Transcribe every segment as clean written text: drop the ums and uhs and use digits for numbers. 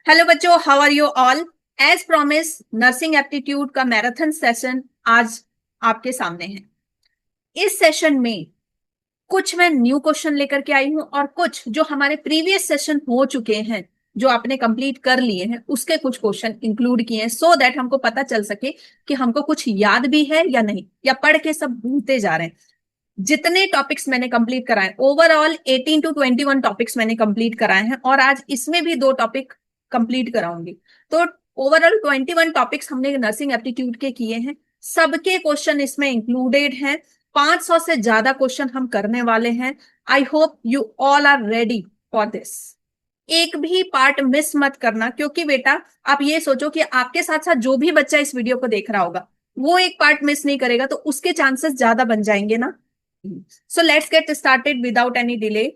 Hello बच्चों, how are you all. As promise nursing aptitude का marathon session आज आपके सामने है। इस सेशन में कुछ मैं न्यू क्वेश्चन लेकर के आई हूं और कुछ जो हमारे प्रीवियस सेशन हो चुके हैं, जो आपने कंप्लीट कर लिए हैं, उसके कुछ क्वेश्चन इंक्लूड किए हैं सो दैट हमको पता चल सके कि हमको कुछ याद भी है या नहीं, या पढ़ के सब भूलते जा रहे हैं। जितने टॉपिक्स मैंने कंप्लीट कराए, ओवरऑल 18 to 21 टॉपिक्स मैंने कंप्लीट कराए हैं और आज इसमें भी 2 टॉपिक कंप्लीट कराऊंगी। तो ओवरऑल 21 टॉपिक्स हमने नर्सिंग एप्टीट्यूड के किए हैं। सबके क्वेश्चन इसमें इंक्लूडेड हैं। 500 से ज्यादा क्वेश्चन हम करने वाले हैं। I hope you all are ready for this. एक भी पार्ट मिस मत करना, क्योंकि बेटा आप ये सोचो कि आपके साथ साथ जो भी बच्चा इस वीडियो को देख रहा होगा वो एक पार्ट मिस नहीं करेगा तो उसके चांसेस ज्यादा बन जाएंगे ना। So let's get started without any delay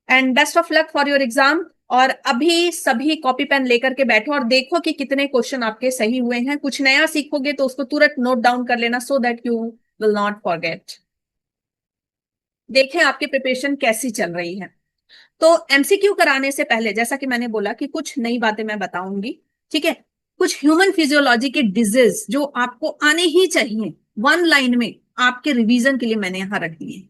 and best of luck for your exam. और अभी सभी कॉपी पेन लेकर के बैठो और देखो कि कितने क्वेश्चन आपके सही हुए हैं। कुछ नया सीखोगे तो उसको तुरंत नोट डाउन कर लेना so that you will not forget. देखें आपकी प्रिपरेशन कैसी चल रही है। तो एमसीक्यू कराने से पहले जैसा कि मैंने बोला कि कुछ नई बातें मैं बताऊंगी, ठीक है। कुछ ह्यूमन फिजियोलॉजी के डिजीज जो आपको आने ही चाहिए, वन लाइन में आपके रिवीजन के लिए मैंने यहां रख दिए।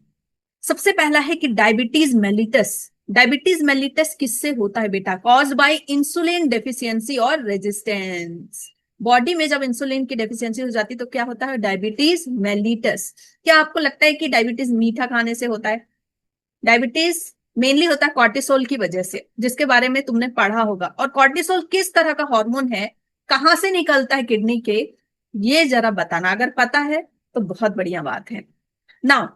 सबसे पहला है कि डायबिटीज मेलिटस। डायबिटीज मेलिटस किससे होता है बेटा? कॉज बाय इंसुलिन डेफिशिएंसी और रेजिस्टेंस। बॉडी में जब इंसुलिन की डेफिशिएंसी हो जाती है तो क्या होता है? Diabetes mellitus. क्या आपको लगता है कि डायबिटीज मीठा खाने से होता है? डायबिटीज मेनली होता है कॉर्टिसोल की वजह से, जिसके बारे में तुमने पढ़ा होगा। और कॉर्टिसोल किस तरह का हार्मोन है, कहां से निकलता है किडनी के, ये जरा बताना। अगर पता है तो बहुत बढ़िया बात है। नाउ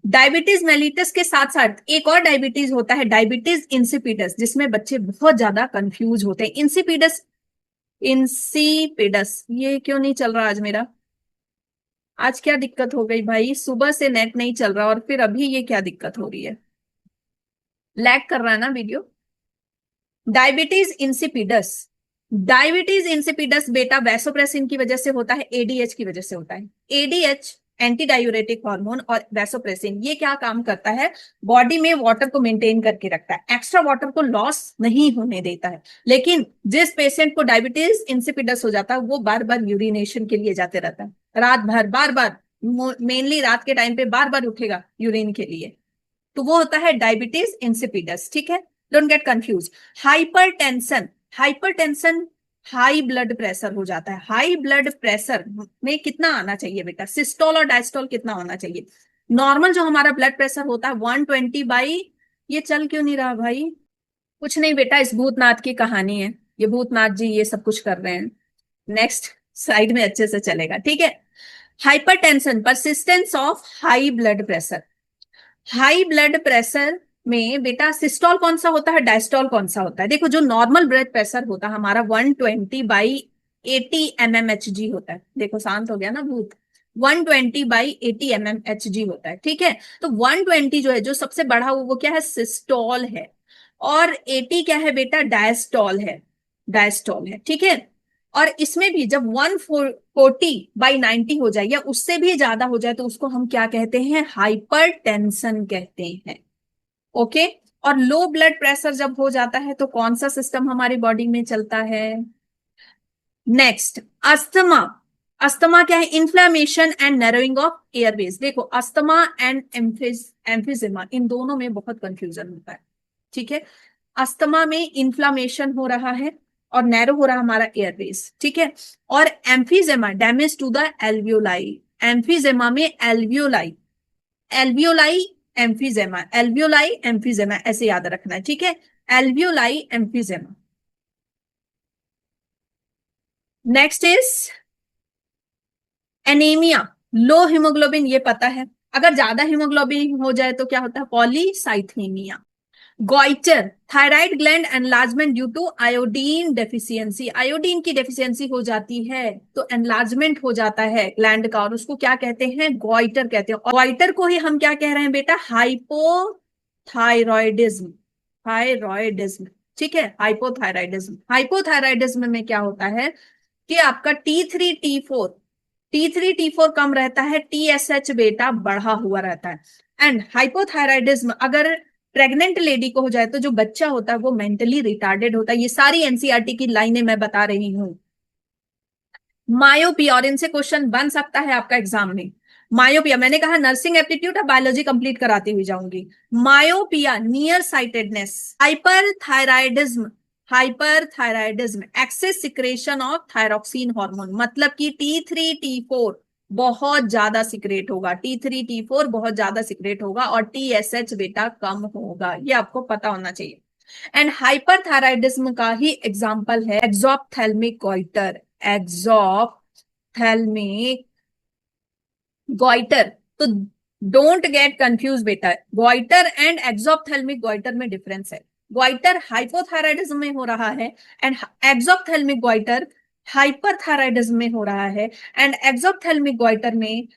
डायबिटीज मेलिटस के साथ साथ एक और डायबिटीज होता है, डायबिटीज इंसिपिडस, जिसमें बच्चे बहुत ज्यादा कंफ्यूज होते हैं। इंसिपिडस, इंसिपिडस, ये क्यों नहीं चल रहा आज मेरा? आज क्या दिक्कत हो गई भाई? सुबह से नेट नहीं चल रहा और फिर अभी ये क्या दिक्कत हो रही है? लैग कर रहा है ना video? Diabetes insipidus. Diabetes insipidus बेटा वैसोप्रेसिन की वजह से होता है, एडीएच की वजह से होता है। एडीएच एंटी डायूरेटिक हार्मोन और वैसोप्रेसिन ये क्या काम करता है? बॉडी में वाटर को मेंटेन करके रखता है, एक्स्ट्रा वाटर को लॉस नहीं होने देता है। लेकिन जिस पेशेंट को डायबिटीज इंसिपिडस हो जाता है वो बार बार यूरिनेशन के लिए जाते रहता है, रात भर बार बार, मेनली रात के टाइम पे बार बार उठेगा यूरिन के लिए, तो वो होता है डायबिटीज इंसिपिडस, ठीक है। Don't get confuse. Hypertension, hypertension high blood pressure हो जाता है। हाई ब्लड प्रेशर में कितना आना चाहिए बेटा? सिस्टोल और डायस्टोल कितना होना चाहिए? नॉर्मल जो हमारा ब्लड प्रेशर होता है 120 बाई, ये चल क्यों नहीं रहा भाई? कुछ नहीं बेटा, इस भूतनाथ की कहानी है। ये भूतनाथ जी ये सब कुछ कर रहे हैं। नेक्स्ट साइड में अच्छे से चलेगा, ठीक है। Hypertension, persistence of high blood pressure. High blood pressure में बेटा सिस्टोल कौन सा होता है, डायस्टोल कौन सा होता है? देखो जो नॉर्मल ब्लड प्रेशर होता है हमारा 120/80 mmHg होता है। देखो शांत हो गया ना भूत। 120/80 mmHg होता है, ठीक है। तो 120 जो है, जो सबसे बड़ा वो क्या है? सिस्टोल है। और 80 क्या है बेटा? डायस्टोल है। डायस्टोल है, ठीक है। और इसमें भी जब 140/90 हो जाए या उससे भी ज्यादा हो जाए तो उसको हम क्या कहते हैं? हाइपरटेंशन कहते हैं। ओके। और लो ब्लड प्रेशर जब हो जाता है तो कौन सा सिस्टम हमारी बॉडी में चलता है? Next, asthma. अस्थमा क्या है? Inflammation and narrowing of Airways. देखो अस्थमा एंड एम्फिजिमा, इन दोनों में बहुत कंफ्यूजन होता है, ठीक है। अस्थमा में इन्फ्लामेशन हो रहा है और नैरो हो रहा है हमारा एयरवेज, ठीक है। और emphysema, damage to the alveoli. Emphysema में alveoli, alveoli emphysema, alveoli emphysema, ऐसे याद रखना है, ठीक है। Alveoli emphysema. Next is anaemia, low haemoglobin, ये पता है। अगर ज्यादा हीमोग्लोबिन हो जाए तो क्या होता है? Polycythemia. Goitre, thyroid gland enlargement due to iodine deficiency. Iodine की डेफिशिएंसी हो जाती है तो एनलार्जमेंट हो जाता है ग्लैंड का और उसको क्या कहते हैं? गॉइटर कहते हैं। और गॉइटर को ही हम क्या कह रहे हैं बेटा? हाइपोथायरॉयडिज्म। थायरॉयडिज्म, ठीक है। हाइपोथायरॉयडिज्म, हाइपोथायरॉयडिज्म में क्या होता है कि आपका T3 T4 कम रहता है, TSH बेटा बढ़ा हुआ रहता है। एंड हाइपोथायरॉयडिज्म अगर प्रेग्नेंट लेडी को हो जाए तो जो बच्चा होता है वो मेंटली रिटार्डेड होता है। ये सारी एनसीईआरटी की लाइनें मैं बता रही हूं। मायोपिया, और इनसे क्वेश्चन बन सकता है आपका एग्जाम में। मायोपिया, मैंने कहा नर्सिंग एप्टीट्यूड और बायोलॉजी कंप्लीट कराती हुई जाऊंगी। Myopia, near sightedness, hyperthyroidism, hyperthyroidism, excess secretion of thyroxine hormone, मतलब कि T3 T4 बहुत ज्यादा सिक्रेट होगा, T3 T4 बहुत ज्यादा सिक्रेट होगा, और TSH बेटा कम होगा, ये आपको पता होना चाहिए। एंड हाइपरथायराइडिज्म का ही एग्जाम्पल है एक्सोप्थेल्मिक गॉइटर, एक्सोप्थेल्मिक गॉइटर। तो डोंट गेट कंफ्यूज बेटा, गॉइटर एंड एक्सोप्थेल्मिक गॉइटर में डिफरेंस है। गॉइटर हाइपोथायराइडिज्म में हो रहा है एंड एक्सोप्थेल्मिक गॉइटर हाइपरथायराइडिज्म में हो रहा है। एंड एक्सोप्थेल्मिक गॉइटर में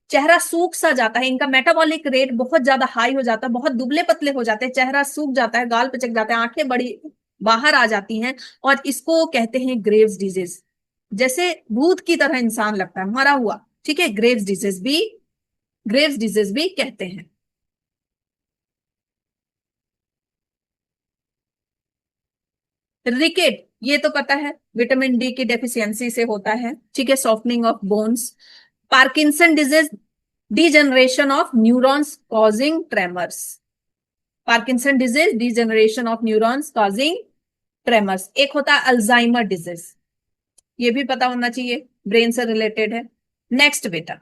चेहरा सूख सा जाता है, इनका मेटाबॉलिक रेट बहुत ज्यादा हाई हो जाता है, बहुत दुबले पतले हो जाते हैं, चेहरा सूख जाता है, गाल पिचक जाते हैं, आंखें बड़ी बाहर आ जाती हैं, और इसको कहते हैं ग्रेव्स डिजीज। जैसे भूत की तरह इंसान लगता है, मरा हुआ। ठीक है, ग्रेव्स डिजीज भी कहते हैं। रिकेट, ये तो पता है, विटामिन डी की डेफिशिएंसी से होता है। ठीक है, softening of bones. Parkinson disease, degeneration of neurons causing tremors. Parkinson disease, degeneration of neurons causing tremors. एक होता है अल्जाइमर डिजीज, ये भी पता होना चाहिए, ब्रेन से रिलेटेड है। नेक्स्ट बेटा,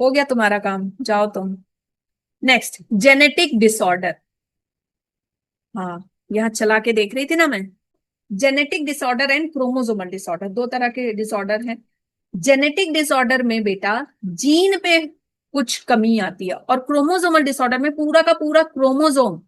हो गया तुम्हारा काम, जाओ तुम। Next, genetic disorder. हाँ, यहाँ चला के देख रही थी ना मैं। Genetic disorder and chromosomal disorder, दो तरह के डिसऑर्डर हैं। जेनेटिक डिसऑर्डर में बेटा जीन पे कुछ कमी आती है, और क्रोमोसोमल डिसऑर्डर में पूरा का पूरा क्रोमोसोम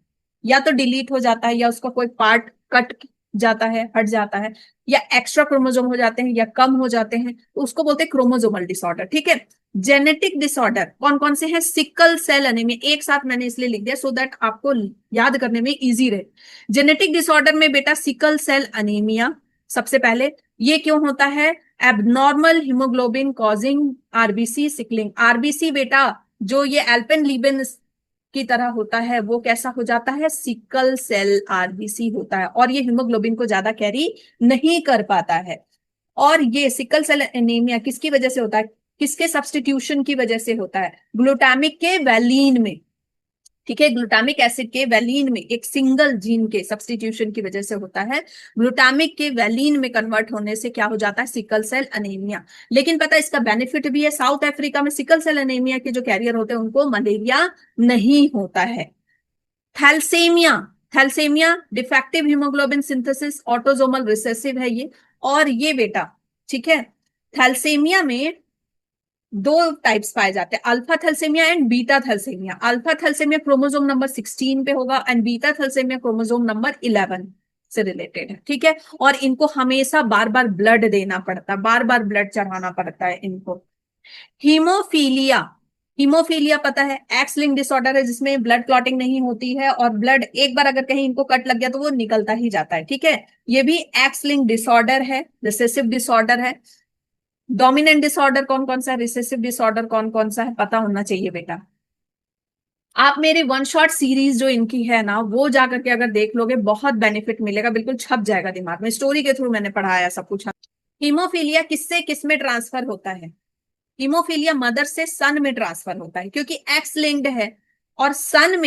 या तो डिलीट हो जाता है, या उसका कोई पार्ट कट जाता है, हट जाता है, या एक्स्ट्रा क्रोमोसोम हो जाते हैं, या कम हो जाते हैं, तो उसको बोलते हैं क्रोमोसोमल डिसऑर्डर। ठीक है, जेनेटिक डिसऑर्डर कौन कौन से हैं? सिकल सेल एनीमिया, एक साथ मैंने इसलिए लिख दिया सो दैट आपको याद करने में इजी रहे। जेनेटिक डिसऑर्डर में बेटा सिकल सेल अनीमिया सबसे पहले। ये क्यों होता है? Abnormal haemoglobin causing RBC sickling. RBC बेटा जो ये एल्पेनलीबेन की तरह होता है, वो कैसा हो जाता है? सिकल सेल आरबीसी होता है, और ये हीमोग्लोबिन को ज्यादा कैरी नहीं कर पाता है। और ये सिकल सेल एनीमिया किसकी वजह से होता है? किसके सब्सटीट्यूशन की वजह से होता है? ग्लूटामिक के वैलीन में। ठीक है, ग्लूटामिक एसिड के वैलीन में एक सिंगल जीन के सब्सटीट्यूशन की वजह से होता है। ग्लूटामिक के वैलीन में कन्वर्ट होने से क्या हो जाता है? Sickle cell anaemia. लेकिन पता है इसका बेनिफिट भी है, साउथ अफ्रीका में सिकल सेल अनीमिया के जो कैरियर होते हैं उनको मलेरिया नहीं होता है। Thalassaemia, thalassaemia defective haemoglobin synthesis, autosomal recessive है ये। और ये बेटा, ठीक है, थैलसेमिया में दो टाइप्स पाए जाते हैं, alpha thalassemia and beta thalassemia. Alpha thalassemia chromosome number 16 पे होगा, and beta thalassemia chromosome number 11 से रिलेटेड है। ठीक है, और इनको हमेशा बार बार ब्लड देना पड़ता है, बार बार ब्लड चढ़ाना पड़ता है इनको। हीमोफीलिया, हीमोफीलिया पता है एक्स लिंक डिसऑर्डर है, जिसमें ब्लड क्लॉटिंग नहीं होती है, और ब्लड एक बार अगर कहीं इनको कट लग गया तो वो निकलता ही जाता है। ठीक है, ये भी एक्स लिंक डिसऑर्डर है, रिसेसिव डिसऑर्डर है। डोमिनेंट डिसऑर्डर कौन कौन सा है, रिसेसिव डिसऑर्डर कौन कौन सा है, पता होना चाहिए बेटा। आप मेरी वन शॉट सीरीज जो इनकी है ना, वो जाकर के अगर देख लोगे बहुत बेनिफिट मिलेगा, बिल्कुल छप जाएगा दिमाग में, स्टोरी के थ्रू मैंने पढ़ाया सब कुछ। हीमोफीलिया किससे किस में ट्रांसफर होता है? हीमोफीलिया मदर से सन में ट्रांसफर होता है, क्योंकि एक्स लिंक्ड है। और सन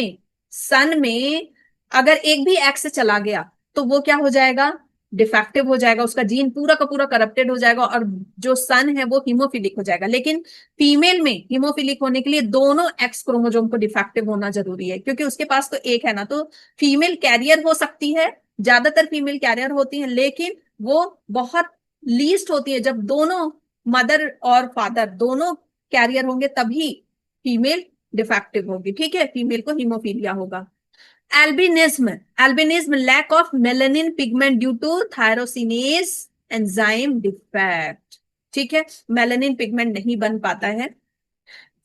में अगर एक भी एक्स चला गया तो वो क्या हो जाएगा? डिफेक्टिव हो जाएगा, उसका जीन पूरा का पूरा करप्टेड हो जाएगा, और जो सन है वो हीमोफिलिक हो जाएगा। लेकिन फीमेल में हीमोफिलिक होने के लिए दोनों एक्स क्रोमोसोम को डिफेक्टिव होना जरूरी है, क्योंकि उसके पास तो एक है ना, तो फीमेल कैरियर हो सकती है, ज्यादातर फीमेल कैरियर होती है, लेकिन वो बहुत लीस्ट होती है। जब दोनों मदर और फादर दोनों कैरियर होंगे तभी फीमेल डिफेक्टिव होगी। ठीक है, फीमेल को हीमोफीलिया होगा। Albinism, albinism lack of melanin pigment due to tyrosinase enzyme defect. ठीक है, मेलानिन पिगमेंट नहीं बन पाता है।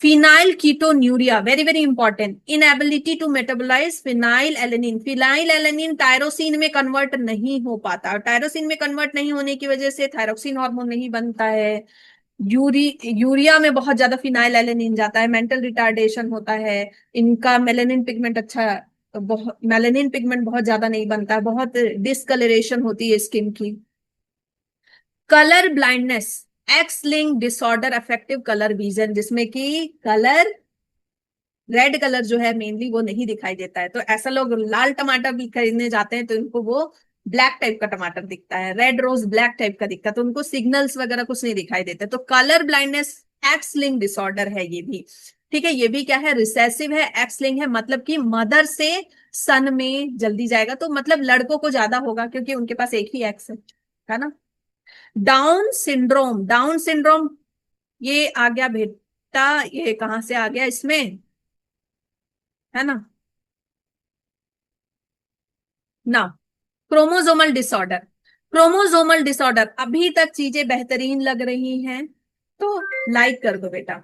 Phenylketonuria, very very important, inability to metabolise phenylalanine. Phenylalanine tyrosine में कन्वर्ट नहीं हो पाता, और टायरोसिन में कन्वर्ट नहीं होने की वजह से थायरोक्सिन हार्मोन नहीं बनता है। यूरी यूरिया में बहुत ज्यादा फिनाइल एलेनिन जाता है, मेंटल रिटार्डेशन होता है, इनका मेलेनिन पिगमेंट अच्छा, बहुत मेलेनिन पिगमेंट बहुत ज्यादा नहीं बनता है, बहुत डिसकलरेशन होती है स्किन की। Colour blindness, x link disorder affective colour vision, जिसमें कि कलर, रेड कलर जो है मेनली वो नहीं दिखाई देता है, तो ऐसा लोग लाल टमाटर भी खरीदने जाते हैं तो इनको वो ब्लैक टाइप का टमाटर दिखता है, रेड रोज ब्लैक टाइप का दिखता है, तो उनको सिग्नल्स वगैरह कुछ नहीं दिखाई देते। तो colour blindness x link disorder है ये भी। ठीक है, ये भी क्या है, रिसेसिव है, एक्स लिंक है, मतलब कि मदर से सन में जल्दी जाएगा, तो मतलब लड़कों को ज्यादा होगा क्योंकि उनके पास एक ही एक्स है ना। डाउन सिंड्रोम, डाउन सिंड्रोम ये आ गया बेटा, ये कहां से आ गया इसमें, है ना, ना, क्रोमोजोमल डिसऑर्डर। क्रोमोजोमल डिसऑर्डर, अभी तक चीजें बेहतरीन लग रही हैं तो लाइक कर दो बेटा,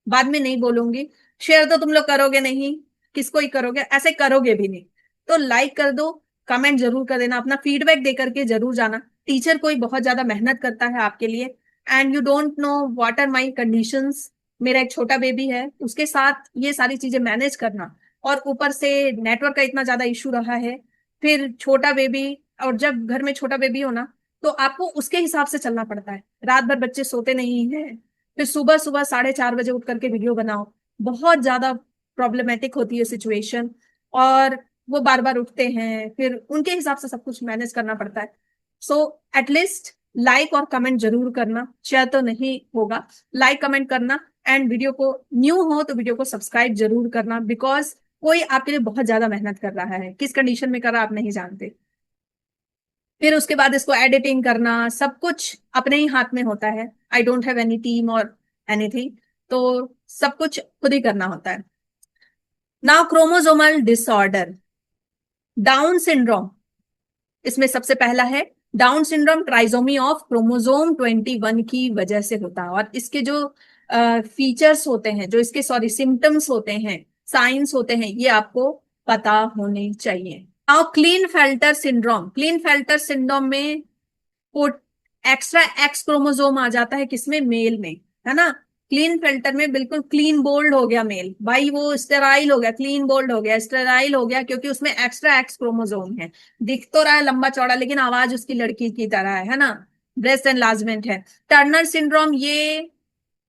बाद में नहीं बोलूंगी। शेयर तो तुम लोग करोगे नहीं, किसको ही करोगे, ऐसे करोगे भी नहीं, तो लाइक कर दो, कमेंट जरूर कर देना, अपना फीडबैक दे करके जरूर जाना। टीचर कोई बहुत ज्यादा मेहनत करता है आपके लिए, and you don't know what are my conditions. मेरा एक छोटा बेबी है, उसके साथ ये सारी चीजें मैनेज करना, और ऊपर से नेटवर्क का इतना ज्यादा इशू रहा है, फिर छोटा बेबी, और जब घर में छोटा बेबी हो ना तो आपको उसके हिसाब से चलना पड़ता है, रात भर बच्चे सोते नहीं हैं, फिर सुबह सुबह 4:30 बजे उठ करके वीडियो बनाओ, बहुत ज्यादा प्रॉब्लमेटिक होती है सिचुएशन, और वो बार बार उठते हैं, फिर उनके हिसाब से सब कुछ मैनेज करना पड़ता है। सो एटलीस्ट लाइक और कमेंट जरूर करना, शेयर तो नहीं होगा, लाइक कमेंट करना, एंड वीडियो को, न्यू हो तो वीडियो को सब्सक्राइब जरूर करना, बिकॉज कोई आपके लिए बहुत ज्यादा मेहनत कर रहा है, किस कंडीशन में कर रहा है आप नहीं जानते। फिर उसके बाद इसको एडिटिंग करना, सब कुछ अपने ही हाथ में होता है, I don't have any team और एनीथिंग, तो सब कुछ खुद ही करना होता है। Now chromosomal disorder, down syndrome, इसमें सबसे पहला है down syndrome, trisomy of chromosome 21 की वजह से होता है, और इसके जो फीचर्स होते हैं, जो इसके सॉरी सिम्टम्स होते हैं, साइंस होते हैं, ये आपको पता होने चाहिए। Now Klinefelter syndrome, Klinefelter syndrome में को एक्स्ट्रा एक्स क्रोमोसोम आ जाता है, किसमें, मेल में, है ना। क्लीन फिल्टर में बिल्कुल क्लीन बोल्ड हो गया मेल, भाई वो स्टेराइल हो गया, क्लीन बोल्ड हो गया, स्टेराइल हो गया, क्योंकि उसमें एक्स्ट्रा एक्स क्रोमोसोम है, दिख तो रहा है लंबा चौड़ा लेकिन आवाज उसकी लड़की की तरह है ना। ब्रेस्ट एनलार्जमेंट है। टर्नर सिंड्रोम, ये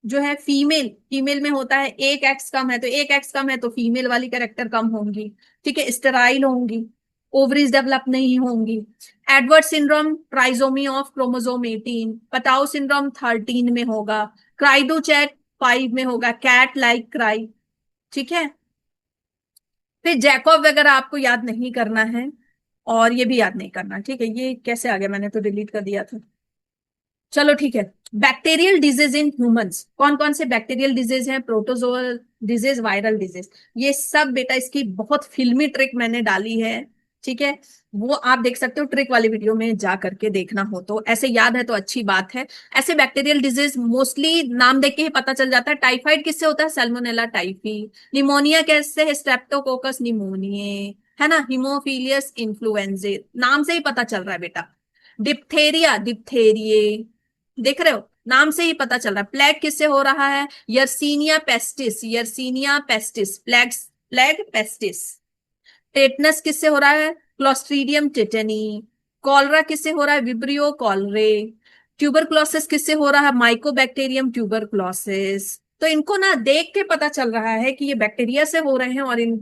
जो है फीमेल, फीमेल में होता है, एक एक्स कम है तो एक एक्स कम है तो फीमेल वाली कैरेक्टर कम होंगी, ठीक है, स्टेराइल होंगी, ओवरीज डेवलप नहीं होंगी। Edward syndrome, trisomy of chromosome 18, Patau syndrome 13 में होगा, क्राइडो चैट 5 में होगा, कैट लाइक क्राई, ठीक है। फिर जैकॉब वगैरह आपको याद नहीं करना है, और ये भी याद नहीं करना, ठीक है, ये कैसे आ गया, मैंने तो डिलीट कर दिया था। चलो ठीक है। बैक्टीरियल डिजीज इन ह्यूमंस, कौन कौन से बैक्टीरियल डिजीज हैं, प्रोटोजोअल डिजीज, वायरल डिजीज, ये सब बेटा इसकी बहुत फिल्मी ट्रिक मैंने डाली है, ठीक है, वो आप देख सकते हो, ट्रिक वाली वीडियो में जा करके देखना हो तो, ऐसे याद है तो अच्छी बात है। ऐसे बैक्टीरियल डिजीज मोस्टली नाम देख के ही पता चल जाता है। टाइफाइड किससे होता है, सैल्मोनेला टाइफी। निमोनिया कैसे है, स्ट्रेप्टोकोकस निमोनिये, है ना। हिमोफीलियस इन्फ्लुएंजे, नाम से ही पता चल रहा है बेटा। डिप्थेरिया, डिप्थेरिये, देख रहे हो, नाम से ही पता चल रहा है। प्लेग किससे हो रहा है, Yersinia pestis, Yersinia pestis, plague, plague pestis. Tetanus किससे हो रहा है, क्लोस्ट्रीडियम टेटनी। कॉलरा किससे हो रहा है, विब्रियो कॉलरे। ट्यूबरक्लोसिस किससे हो रहा है, माइकोबैक्टीरियम ट्यूबरक्लोसिस। तो इनको ना देख के पता चल रहा है कि ये बैक्टीरिया से हो रहे हैं, और इन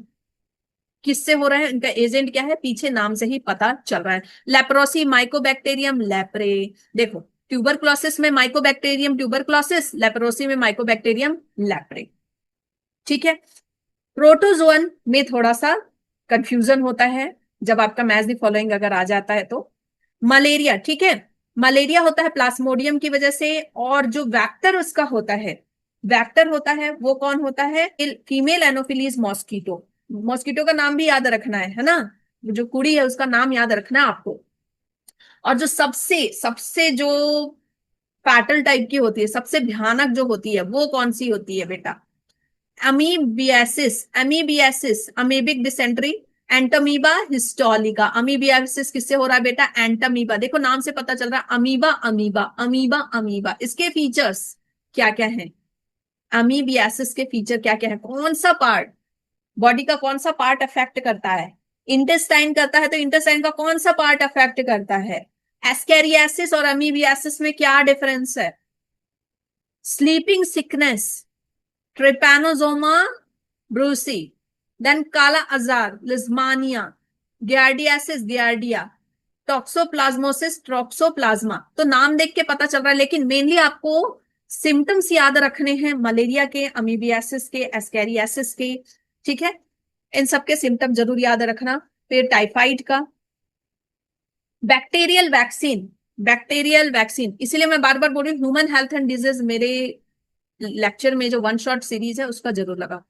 किससे हो रहा है, इनका एजेंट क्या है, पीछे नाम से ही पता चल रहा है। लेप्रोसी, माइकोबैक्टीरियम लेप्रे, देखो, ट्यूबरक्लोसिस में माइकोबैक्टीरियम ट्यूबरक्लोसिस, लेप्रोसी में माइकोबैक्टीरियम लेप्रे, ठीक है। प्रोटोजोअन में थोड़ा सा कंफ्यूजन होता है, जब आपका मैच द फॉलोइंग अगर आ जाता है तो। मलेरिया, ठीक है, मलेरिया होता है प्लाज्मोडियम की वजह से, और जो वेक्टर उसका होता है, वेक्टर होता है वो कौन होता है, फीमेल एनोफिलीज मॉस्किटो। मॉस्किटो का नाम भी याद रखना है ना, जो कुड़ी है उसका नाम याद रखना है आपको। और जो सबसे सबसे जो फैटल टाइप की होती है, सबसे भयानक जो होती है, वो कौन सी होती है बेटा, amoebiasis, amoebiasis, amoebic dysentery, Entamoeba histolytica. Amoebiasis किससे हो रहा है बेटा? एंटमीबा। देखो नाम से पता चल रहा है, अमीबा अमीबा अमीबा अमीबा। इसके फीचर्स क्या क्या है? अमीबियासिस के फीचर क्या क्या है? कौन सा पार्ट बॉडी का, कौन सा पार्ट अफेक्ट करता है? इंटेस्टाइन करता है, तो इंटेस्टाइन का कौन सा पार्ट अफेक्ट करता है? एस्केरियासिस और अमीबियासिस में क्या डिफरेंस है? Sleeping sickness, Trypanosoma brucei, then kala azar, Leishmania, giardiasis giardia, toxoplasmosis toxoplasma. तो नाम देख के पता चल रहा है, लेकिन मेनली आपको सिम्टम्स याद रखने हैं मलेरिया के, अमीबियासिस के, एस्केरियासिस के। ठीक है, इन सबके सिम्टम जरूर याद रखना। फिर टाइफाइड का, बैक्टीरियल वैक्सीन, बैक्टीरियल वैक्सीन, इसीलिए मैं बार बार बोल रही हूँ ह्यूमन हेल्थ एंड डिजीज मेरे लेक्चर में जो वन शॉट सीरीज है उसका जरूर लगा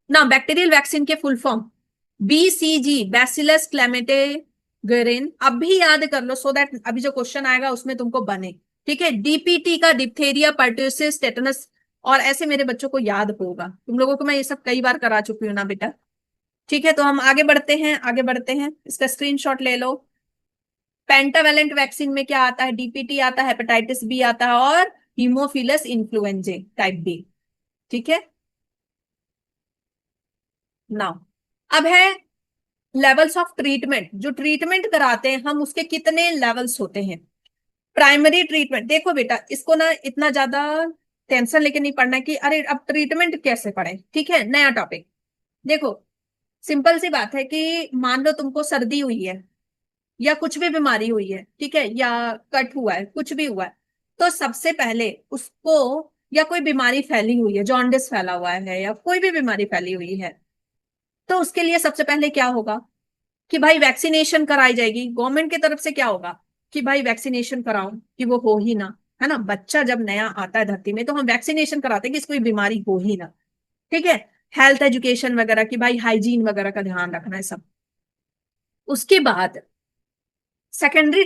ना। बैक्टीरियल वैक्सीन के फुल फॉर्म बीसीजी, बैसिलस क्लेमेटेगरिन। अब भी याद कर लो, सो दैट अभी जो क्वेश्चन आएगा उसमें तुमको बने। ठीक है, डीपीटी का डिप्थेरिया, पर्ट्यूसिस, टेटनस, और ऐसे मेरे बच्चों को याद होगा। तुम लोगों को मैं ये सब कई बार करा चुकी हूँ ना बेटा। ठीक है, तो हम आगे बढ़ते हैं, आगे बढ़ते हैं, इसका स्क्रीनशॉट ले लो। पेंटावेलेंट वैक्सीन में क्या आता है? डीपीटी आता है, हेपेटाइटिस बी आता है, और हीमोफिलस इन्फ्लुएंजे टाइप बी। ठीक है, नाउ अब है लेवल्स ऑफ ट्रीटमेंट। जो ट्रीटमेंट कराते हैं हम, उसके कितने लेवल्स होते हैं? प्राइमरी ट्रीटमेंट, देखो बेटा इसको ना इतना ज्यादा टेंशन लेके नहीं पढ़ना कि अरे अब ट्रीटमेंट कैसे पढ़े। ठीक है, नया टॉपिक। देखो सिंपल सी बात है कि मान लो तुमको सर्दी हुई है या कुछ भी बीमारी हुई है, ठीक है, या कट हुआ है, कुछ भी हुआ है, तो सबसे पहले उसको, या कोई बीमारी फैली हुई है, जॉन्डिस फैला हुआ है, या कोई भी बीमारी फैली हुई है, तो उसके लिए सबसे पहले क्या होगा कि भाई वैक्सीनेशन कराई जाएगी। गवर्नमेंट की तरफ से क्या होगा कि भाई वैक्सीनेशन कराओ, कि वो हो ही ना, है ना। बच्चा जब नया आता है धरती में तो हम वैक्सीनेशन कराते हैं कि इसको बीमारी हो ही ना। ठीक है, हेल्थ एजुकेशन वगैरह की, भाई हाइजीन वगैरह का ध्यान रखना है सब। उसके बाद सेकेंडरी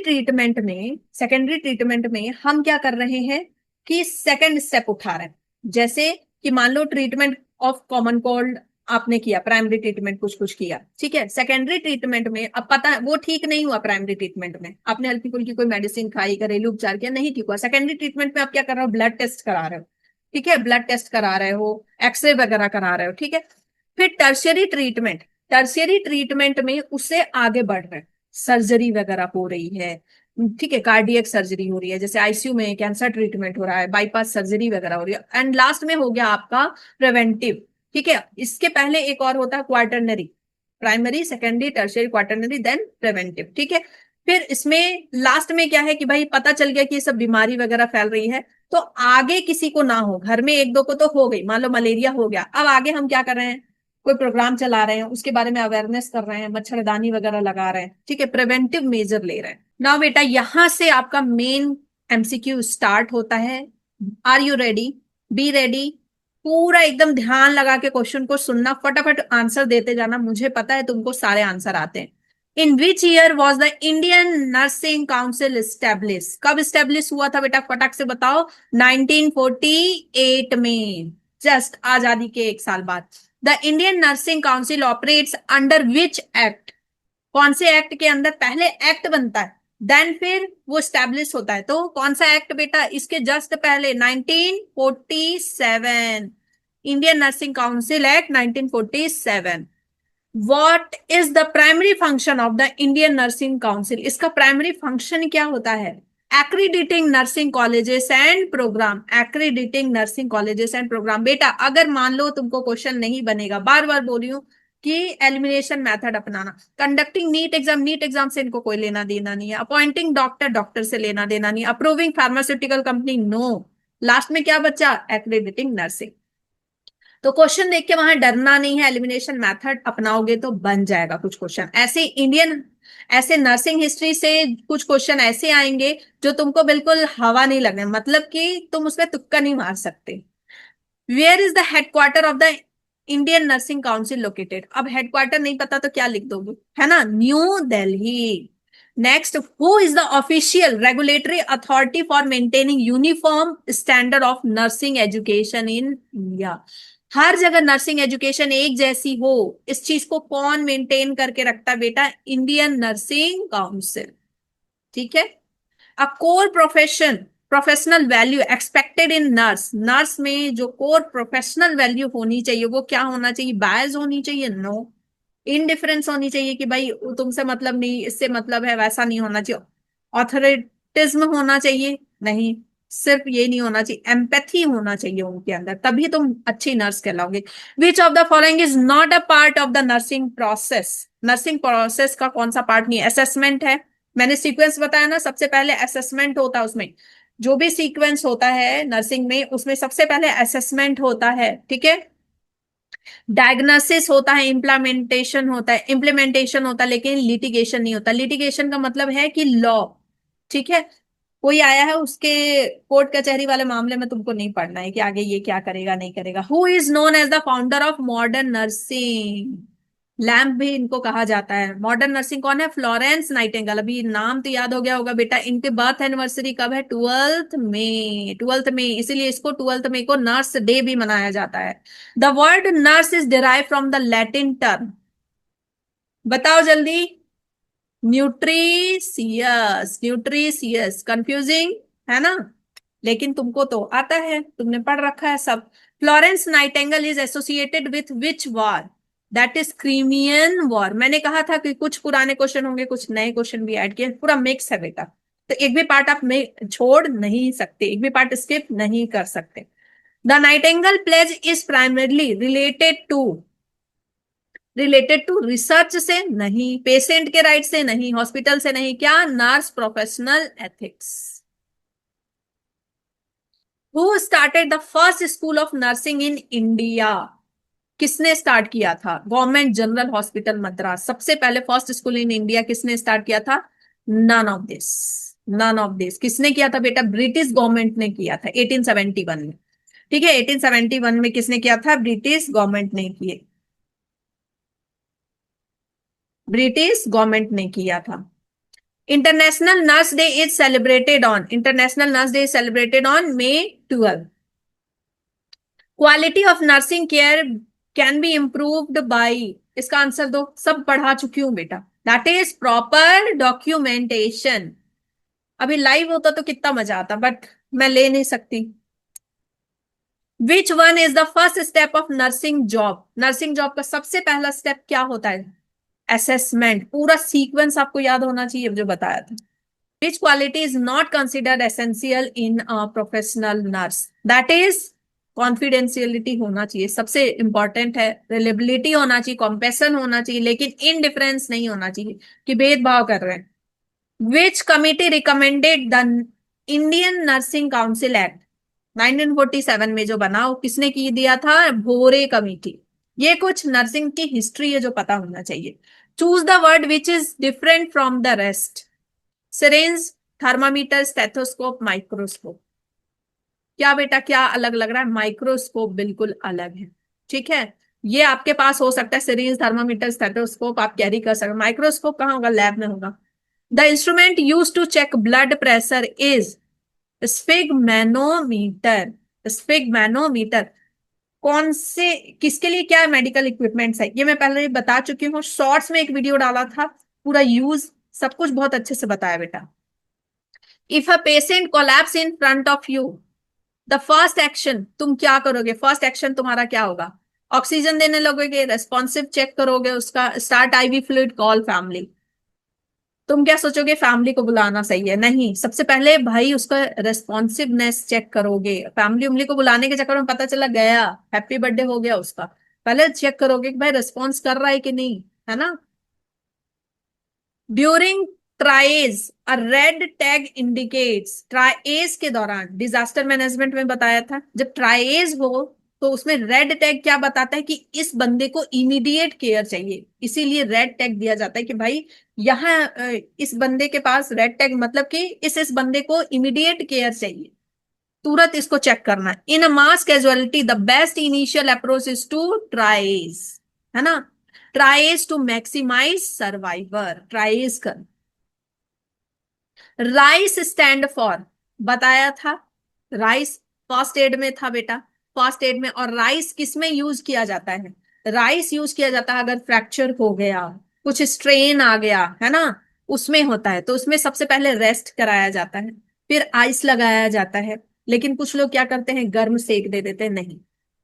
ट्रीटमेंट में हम क्या कर रहे हैं कि सेकंड स्टेप उठा रहे हैं। जैसे कि मान लो ट्रीटमेंट ऑफ कॉमन कोल्ड आपने किया, प्राइमरी ट्रीटमेंट कुछ कुछ किया, ठीक है। सेकेंडरी ट्रीटमेंट में अब पता है वो ठीक नहीं हुआ, प्राइमरी ट्रीटमेंट में आपने हल्की फुल्की कोई मेडिसिन खाई, घरेलू उपचार किया, नहीं ठीक हुआ। सेकेंडरी ट्रीटमेंट में आप क्या कर रहे हो? ब्लड टेस्ट करा रहे हो, ठीक है, ब्लड टेस्ट करा रहे हो, एक्सरे वगैरह करा रहे हो, ठीक है। फिर टर्शियरी ट्रीटमेंट में उससे आगे बढ़ रहे हैं, सर्जरी वगैरह हो रही है, ठीक है, कार्डियक सर्जरी हो रही है, जैसे आईसीयू में कैंसर ट्रीटमेंट हो रहा है, बाईपास सर्जरी वगैरह हो रही है, एंड लास्ट में हो गया आपका प्रिवेंटिव। ठीक है, इसके पहले एक और होता है quaternary, primary secondary tertiary quaternary then preventive. ठीक है, फिर इसमें लास्ट में क्या है कि भाई पता चल गया कि ये सब बीमारी वगैरह फैल रही है, तो आगे किसी को ना हो, घर में एक दो को तो हो गई, मान लो मलेरिया हो गया, अब आगे हम क्या कर रहे हैं? कोई प्रोग्राम चला रहे हैं, उसके बारे में अवेयरनेस कर रहे हैं, मच्छरदानी वगैरह लगा रहे हैं, ठीक है, प्रिवेंटिव मेजर ले रहे हैं। नाउ बेटा यहां से आपका मेन एमसीक्यू स्टार्ट होता है। Are you ready? Be ready. पूरा एकदम ध्यान लगा के क्वेश्चन को सुनना, फटाफट आंसर देते जाना, मुझे पता है तुमको सारे आंसर आते हैं। In which year was the Indian nursing council establish? कब स्टेब्लिश हुआ था बेटा, फटाक से बताओ। 1948 में, जस्ट आजादी के एक साल बाद। The Indian nursing council operates under which act? कौन से एक्ट के अंदर? पहले एक्ट बनता है, देन फिर वो स्टैब्लिश होता है, तो कौन सा एक्ट बेटा? इसके जस्ट पहले 1947, Indian nursing council act 1947। What is the primary function of the Indian nursing council? इसका प्राइमरी फंक्शन क्या होता है? Accrediting nursing colleges and program, accrediting nursing colleges and program. बेटा अगर मान लो तुमको क्वेश्चन नहीं बनेगा, बार बार बोल रही हूँ कि एलिमिनेशन मेथड अपनाना। Conducting NEET exam, NEET exam से इनको कोई लेना देना नहीं है। अपॉइंटिंग डॉक्टर, डॉक्टर से लेना देना नहीं है। Approving pharmaceutical company, no. Last में क्या बच्चा? एक्रीडिटिंग नर्सिंग। तो क्वेश्चन देख के वहां डरना नहीं है, एलिमिनेशन मेथड अपनाओगे तो बन जाएगा कुछ क्वेश्चन। ऐसे नर्सिंग हिस्ट्री से कुछ क्वेश्चन ऐसे आएंगे जो तुमको बिल्कुल हवा नहीं लगने, मतलब कि तुम उसमें तुक्का नहीं मार सकते। Where is the headquarter of the Indian nursing council located? अब हेडक्वार्टर नहीं पता तो क्या लिख दोगे, है ना, New Delhi. Next, who is the official regulatory authority for maintaining uniform standard of nursing education in India? हर जगह नर्सिंग एजुकेशन एक जैसी हो, इस चीज को कौन मेंटेन करके रखता है बेटा? Indian nursing council. ठीक है। A core profession, professional value expected in nurse, nurse में जो कोर प्रोफेशनल वैल्यू होनी चाहिए वो क्या होना चाहिए? बायस होनी चाहिए? नो। इनडिफरेंस होनी चाहिए कि भाई तुमसे मतलब नहीं, इससे मतलब है, वैसा नहीं होना चाहिए। ऑथोरिटिज्म होना चाहिए? नहीं। सिर्फ ये नहीं होना चाहिए, एम्पैथी होना चाहिए उनके अंदर, तभी तुम अच्छी नर्स कहलाओगे। Which of the following is not a part of the nursing process? Nursing process का कौन सा पार्ट नहीं है? असेसमेंट है, मैंने सीक्वेंस बताया ना, सबसे पहले असेसमेंट होता है उसमें। जो भी सीक्वेंस होता है नर्सिंग में उसमें सबसे पहले असेसमेंट होता है, ठीक है। डायग्नोसिस होता है, इम्प्लीमेंटेशन होता है, लेकिन लिटिगेशन नहीं होता। लिटिगेशन का मतलब है कि लॉ, ठीक है। कोई आया है, उसके कोर्ट कचहरी वाले मामले में तुमको नहीं पढ़ना है कि आगे ये क्या करेगा नहीं करेगा। Who is known as the founder of modern nursing? Lamp भी इनको कहा जाता है। मॉडर्न नर्सिंग कौन है? Florence Nightingale. अभी नाम तो याद हो गया होगा बेटा। इनके बर्थ एनिवर्सरी कब है? 12 मई, 12 मई, इसीलिए इसको 12 मई को नर्स डे भी मनाया जाता है। The word nurse is derive from the Latin term, बताओ जल्दी। न्यूट्रीसियस, न्यूट्रीसियस, कंफ्यूजिंग है ना? लेकिन तुमको तो आता है, तुमने पढ़ रखा है सब। Florence Nightingale is associated with which war? That is Crimean war. मैंने कहा था कि कुछ पुराने क्वेश्चन होंगे, कुछ नए क्वेश्चन भी ऐड किए, पूरा मिक्स है बेटा। तो एक भी पार्ट आप में छोड़ नहीं सकते, एक भी पार्ट स्किप नहीं कर सकते। The Nightingale pledge is primarily related to research से नहीं, पेशेंट के राइट से नहीं, हॉस्पिटल से नहीं, क्या? Nurse professional ethics. Who started the first school of nursing in India? किसने स्टार्ट किया था? गवर्नमेंट जनरल हॉस्पिटल मद्रास, सबसे पहले फर्स्ट स्कूल इन इंडिया किसने स्टार्ट किया था? None of this, none of this. किसने किया था बेटा? ब्रिटिश गवर्नमेंट ने किया था 1871 में। ठीक है, 1871 में किसने किया था? ब्रिटिश गवर्नमेंट ने किए, ब्रिटिश गवर्नमेंट ने किया था। International nurse day is celebrated on, international nurse day is celebrated on May 12। Quality of nursing care can be improved by, इसका आंसर दो, सब पढ़ा चुकी हूं बेटा। That is proper documentation. अभी लाइव होता तो कितना मजा आता, बट मैं ले नहीं सकती। Which one is the first step of nursing job? Nursing job का सबसे पहला स्टेप क्या होता है? असेसमेंट। पूरा सीक्वेंस आपको याद होना चाहिए जो बताया था। Which quality is not considered essential in a professional nurse? That is confidentiality होना चाहिए, सबसे इंपॉर्टेंट है। रिलेबिलिटी होना चाहिए, कॉम्पेशन होना चाहिए, लेकिन इनडिफरेंस नहीं होना चाहिए कि भेदभाव कर रहे हैं। विच committee recommended the Indian nursing council act? 1947 में जो बना, वो किसने की दिया था? भोरे कमिटी। ये कुछ नर्सिंग की हिस्ट्री है जो पता होना चाहिए। Choose the word which is different from the rest. Syringe, thermometer, stethoscope, microscope. क्या बेटा, क्या अलग लग रहा है? माइक्रोस्कोप बिल्कुल अलग है, ठीक है। ये आपके पास हो सकता है, सिरिंज, थर्मामीटर, स्टेथोस्कोप आप कैरी कर सकते हो। माइक्रोस्कोप कहाँ होगा? लैब में होगा। The instrument use to check blood pressure is sphygmomanometer. Sphygmomanometer कौन से, किसके लिए, क्या मेडिकल इक्विपमेंट्स है? ये मैं पहले ही बता चुकी हूँ, शॉर्ट्स में एक वीडियो डाला था, पूरा यूज सब कुछ बहुत अच्छे से बताया बेटा। If a patient collapse in front of you, the first action तुम क्या करोगे? फर्स्ट एक्शन तुम्हारा क्या होगा? ऑक्सीजन देने लगोगे, रेस्पॉन्सिव चेक करोगे उसका, start IV fluid, call family. तुम क्या सोचोगे? फैमिली को बुलाना सही है? नहीं, सबसे पहले भाई उसका रेस्पॉन्सिवनेस चेक करोगे। फैमिली उमली को बुलाने के चक्कर में पता चला गया, हैप्पी बर्थडे हो गया उसका, पहले चेक करोगे कि भाई रेस्पॉन्स कर रहा है कि नहीं, है ना। ड्यूरिंग ट्राइज अ रेड टैग इंडिकेट्स, ट्राइज के दौरान, डिजास्टर मैनेजमेंट में बताया था, जब ट्राइज हो तो उसमें रेड टैग क्या बताता है? कि इस बंदे को इमीडिएट केयर चाहिए, इसीलिए रेड टैग दिया जाता है कि भाई यहाँ इस बंदे के पास रेड टैग, मतलब कि इस बंदे को इमीडिएट केयर चाहिए, तुरंत इसको चेक करना है। In a mass casualty the best initial approach is to triage, है ना। Triage to maximise survivor, triage कर। राइस स्टैंड फॉर, बताया था। राइस फर्स्ट एड में था बेटा। फर्स्ट एड में। और राइस किस में यूज किया जाता है? राइस यूज किया जाता है अगर फ्रैक्चर हो गया, कुछ स्ट्रेन आ गया है ना, उसमें होता है। तो उसमें सबसे पहले रेस्ट कराया जाता है, फिर आइस लगाया जाता है। लेकिन कुछ लोग क्या करते हैं, गर्म सेक दे देते हैं। नहीं,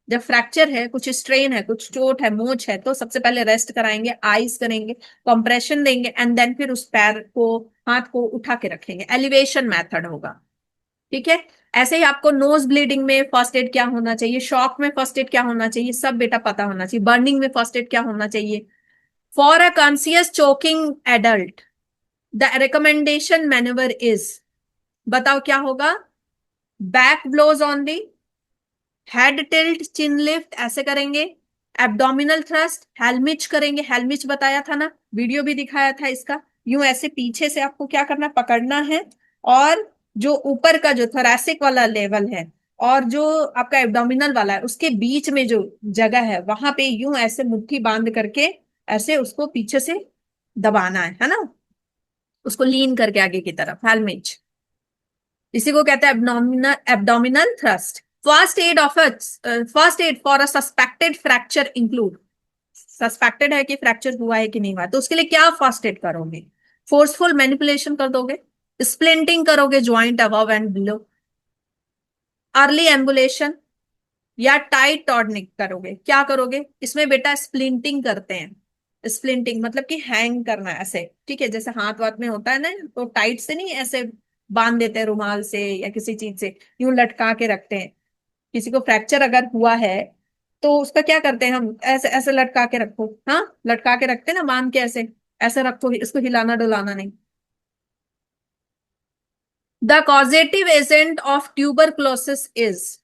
जब फ्रैक्चर है, कुछ स्ट्रेन है, कुछ चोट है, मोच है, तो सबसे पहले रेस्ट कराएंगे, आइस करेंगे, कंप्रेशन देंगे, एंड देन फिर उस पैर को, हाथ को उठा के रखेंगे। एलिवेशन मेथड होगा, ठीक है। ऐसे ही आपको नोज ब्लीडिंग में फर्स्ट एड क्या होना चाहिए, शॉक में फर्स्ट एड क्या होना चाहिए, सब बेटा पता होना चाहिए। बर्निंग में फर्स्ट एड क्या होना चाहिए। For a conscious choking adult the recommendation manoeuvre is, बताओ क्या होगा। Back blows only, head tilt, chin lift ऐसे करेंगे, एब्डोमिनल थ्रस्ट, हेलमिच करेंगे। हेलमिच बताया था ना, वीडियो भी दिखाया था इसका। यूं ऐसे पीछे से आपको क्या करना, पकड़ना है, और जो ऊपर का जो थोरैसिक वाला लेवल है और जो आपका एब्डोमिनल वाला है, उसके बीच में जो जगह है, वहां पे यूं ऐसे मुट्ठी बांध करके ऐसे उसको पीछे से दबाना है ना, उसको लीन करके आगे की तरफ, हेलमिच। इसी को कहते हैं abdominal abdominal thrust. First aid for a suspected fracture include, suspected है कि फ्रैक्चर हुआ है कि नहीं हुआ, तो उसके लिए क्या फर्स्ट एड करोगे। फोर्सफुल मैनिपुलेशन कर दोगे, स्प्लिंटिंग करोगे joint above and below, early ambulation, या टाइट टॉर्निक करोगे। क्या करोगे इसमें बेटा, स्प्लिंटिंग करते हैं। स्प्लिंटिंग मतलब कि हैंग करना ऐसे, ठीक है, जैसे हाथ वाथ में होता है ना, तो टाइट से नहीं, ऐसे बांध देते हैं रुमाल से या किसी चीज से, यूं लटका के रखते हैं। किसी को फ्रैक्चर अगर हुआ है तो उसका क्या करते हैं हम, ऐसे ऐसे लटका के रखो, हाँ लटका के रखते हैं ना, बांध के ऐसे ऐसे रखो, इसको हिलाना डुलाना नहीं। The causative agent of tuberculosis is,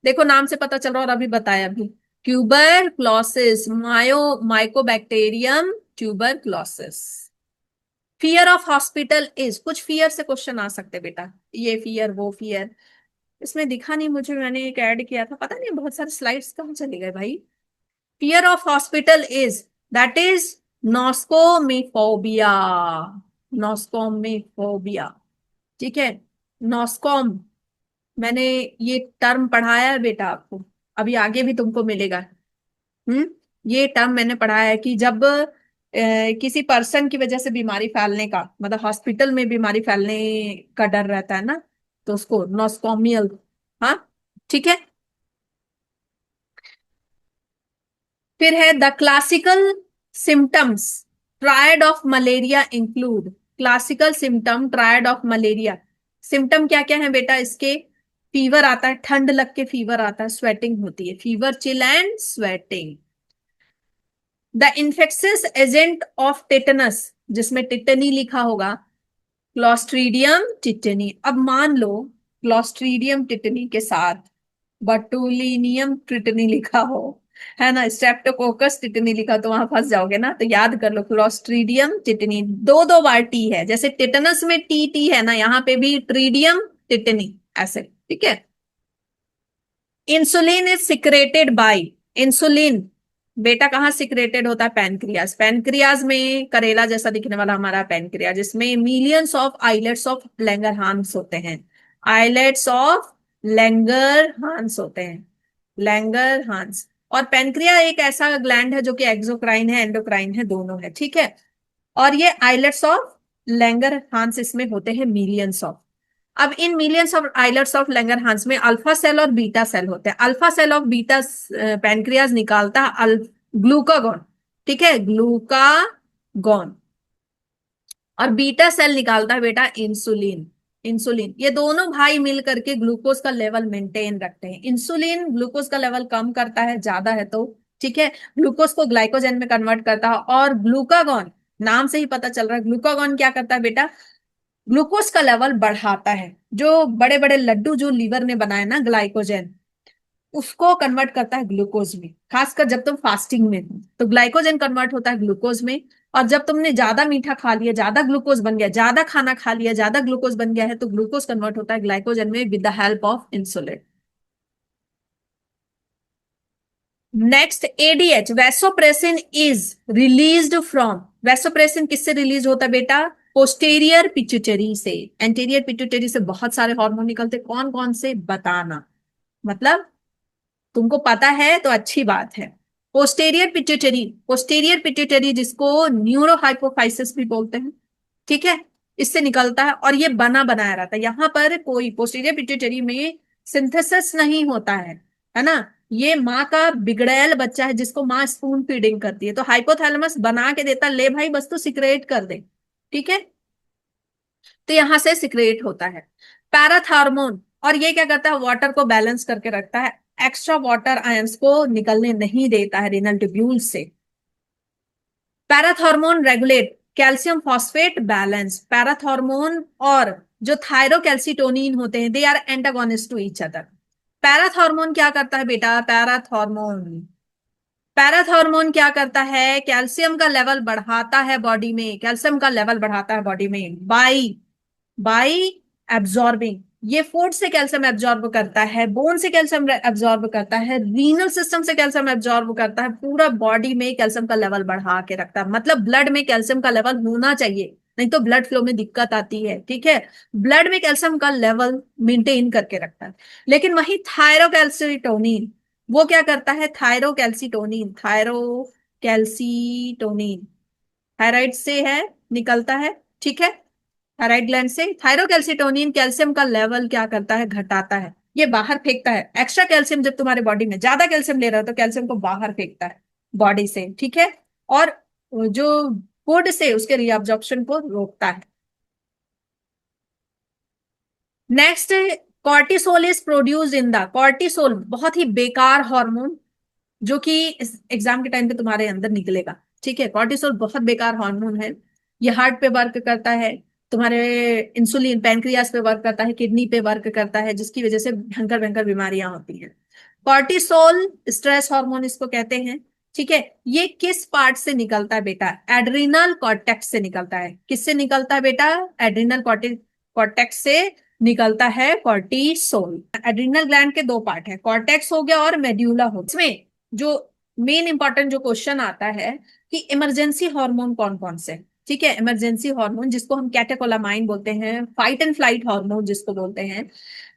देखो नाम से पता चल रहा, और अभी बताया भी, tuberculosis, Mycobacterium tuberculosis. Fear of hospital is, कुछ फियर से क्वेश्चन आ सकते बेटा, ये फियर वो फियर। इसमें दिखा नहीं मुझे, मैंने एक ऐड किया था, पता नहीं बहुत सारे स्लाइड्स कहाँ चले गए भाई। Fear of hospital is, that is nosocomephobia, nosocomephobia, ठीक है। नॉस्कॉम, मैंने ये टर्म पढ़ाया है बेटा आपको, अभी आगे भी तुमको मिलेगा। ये टर्म मैंने पढ़ाया है कि जब किसी पर्सन की वजह से बीमारी फैलने का, मतलब हॉस्पिटल में बीमारी फैलने का डर रहता है ना, तो उसको नॉस्कॉमियल, हाँ ठीक है। फिर है the classical symptoms triad of malaria include, classical symptom triad of malaria. Symptom क्या क्या है बेटा इसके, फीवर आता है, ठंड लग के फीवर आता है, स्वेटिंग होती है, fever, chill and sweating. The infectious agent of tetanus, जिसमें टिटनी लिखा होगा, क्लॉस्ट्रीडियम टिटनी। अब मान लो क्लॉस्ट्रीडियम टिटनी के साथ बटुलिनियम टिटनी लिखा हो, है ना, स्ट्रेप्टोकोकस टिटनी लिखा, तो वहां फंस जाओगे ना। तो याद कर लो, क्लॉस्ट्रीडियम टिटनी, दो दो बार टी है, जैसे टिटनस में टी टी है ना, यहाँ पे भी ट्रीडियम टिटनी ऐसे, ठीक है। Insulin is secreted by, insulin बेटा कहाँ सिक्रेटेड होता है, पैनक्रियाज। पैनक्रियाज में करेला जैसा दिखने वाला हमारा पैनक्रियाज, जिसमें millions of islets of Langerhans होते हैं, आइलेट्स ऑफ लैंगरहांस होते हैं, लैंगरहांस। और पैनक्रिया एक ऐसा ग्लैंड है जो कि एक्सोक्राइन है, एंडोक्राइन है, दोनों है, ठीक है। और ये आइलेट्स ऑफ लैंगरहांस इसमें होते हैं मिलियंस ऑफ। अब इन millions of islets of Langerhans में अल्फा सेल और बीटा सेल होते हैं। Alpha cell of beta pancreas निकालता है ग्लूकागॉन, ठीक है, ग्लूकागॉन। और बीटा सेल निकालता है बेटा इंसुलिन, इंसुलिन। ये दोनों भाई मिल करके ग्लूकोज का लेवल मेंटेन रखते हैं। इंसुलिन ग्लूकोज का लेवल कम करता है, ज्यादा है तो, ठीक है, ग्लूकोज को ग्लाइकोजन में कन्वर्ट करता है। और ग्लूकागॉन, नाम से ही पता चल रहा है, ग्लूकागॉन क्या करता है बेटा, ग्लूकोज का लेवल बढ़ाता है। जो बड़े बड़े लड्डू जो लीवर ने बनाए ना, ग्लाइकोजन, उसको कन्वर्ट करता है ग्लूकोज में। खासकर जब तुम फास्टिंग में हो तो ग्लाइकोजन कन्वर्ट होता है ग्लूकोज में। और जब तुमने ज्यादा मीठा खा लिया, ज्यादा ग्लूकोज बन गया, ज्यादा खाना खा लिया, ज्यादा ग्लूकोज बन गया है, तो ग्लूकोज कन्वर्ट होता है ग्लाइकोजन में with the help of insulin. Next ADH, vasopressin is released from, vasopressin किससे रिलीज होता है बेटा, पोस्टेरियर पिट्यूटरी से। एंटीरियर पिट्यूटरी से बहुत सारे हार्मोन निकलते, कौन कौन से बताना, मतलब तुमको पता है तो अच्छी बात है। पोस्टीरियर पिट्यूटरी जिसको न्यूरो हाइपोफाइसिस भी बोलते हैं, ठीक है, इससे निकलता है और ये बना बनाया रहता है। यहां पर कोई पोस्टीरियर पिट्यूटरी में सिंथेसिस नहीं होता है ना। ये माँ का बिगड़ैल बच्चा है जिसको माँ स्पून फीडिंग करती है, तो हाइपोथैलेमस बना के देता, ले भाई बस तू सिक्रेट कर दे, ठीक है। तो यहां से सिक्रेट होता है पैराथार्मोन, और ये क्या करता है, वाटर को बैलेंस करके रखता है, एक्स्ट्रा वाटर आयंस को निकलने नहीं देता है रेनल ट्यूब्यूल से। Parathormone regulate calcium phosphate balance. Parathormone और जो थायरोकैल्सिटोनिन होते हैं, they are antagonist to each other. Parathormone क्या करता है बेटा, पैराथॉर्मोन क्या करता है, कैल्शियम का लेवल बढ़ाता है बॉडी में, कैल्शियम का लेवल बढ़ाता है बॉडी में बाई बाई एब्जॉर्बिंग। ये फूड से कैल्शियम एब्जॉर्ब करता है, बोन से कैल्शियम एब्जॉर्ब करता है, रीनल सिस्टम से कैल्शियम एब्जॉर्ब करता है, पूरा बॉडी में कैल्शियम का लेवल बढ़ा के रखता है। मतलब ब्लड में कैल्शियम का लेवल होना चाहिए, नहीं तो ब्लड फ्लो में दिक्कत आती है, ठीक है। ब्लड में कैल्शियम का लेवल मेंटेन करके रखता है। लेकिन वही थायरोकैल्सिटोनिन, वो क्या करता है, थायरोकैल्सिटोनिन थायराइड से है, निकलता है, ठीक है। थायराइड ग्लैंड से थायरोकैल्सिटोनिन कैल्शियम का लेवल क्या करता है, घटाता है, ये बाहर फेंकता है। एक्स्ट्रा कैल्शियम जब तुम्हारे बॉडी में ज्यादा कैल्शियम ले रहा हो तो कैल्शियम को बाहर फेंकता है बॉडी से, ठीक है। और जो फूड से उसके रीअब्जॉर्प्शन को रोकता है। Next, cortisol is produced in the, cortisol बहुत ही बेकार हार्मोन जो कि इस एग्जाम के टाइम पे तुम्हारे अंदर निकलेगा, ठीक है। कॉर्टिसोल बहुत बेकार हार्मोन है। ये हार्ट पे वर्क करता है, तुम्हारे इंसुलिन पैनक्रियास पे वर्क करता है, किडनी पे वर्क करता है, जिसकी वजह से भयंकर भयंकर बीमारियां होती हैं। कॉर्टिसोल स्ट्रेस हार्मोन इसको कहते हैं, ठीक है। ये किस पार्ट से निकलता है बेटा, एड्रिनल कॉर्टेक्स से निकलता है। किससे निकलता है बेटा, एड्रिनल कॉर्टेक्स से निकलता है कॉर्टिसोल। एड्रिनल ग्लैंड के दो पार्ट है, कॉर्टेक्स हो गया और मेड्यूला हो गया। इसमें जो मेन इंपॉर्टेंट जो क्वेश्चन आता है कि इमरजेंसी हार्मोन कौन कौन से, ठीक है। इमरजेंसी हार्मोन जिसको हम कैटेकोलामाइन बोलते हैं, फाइट एंड फ्लाइट हार्मोन जिसको बोलते हैं,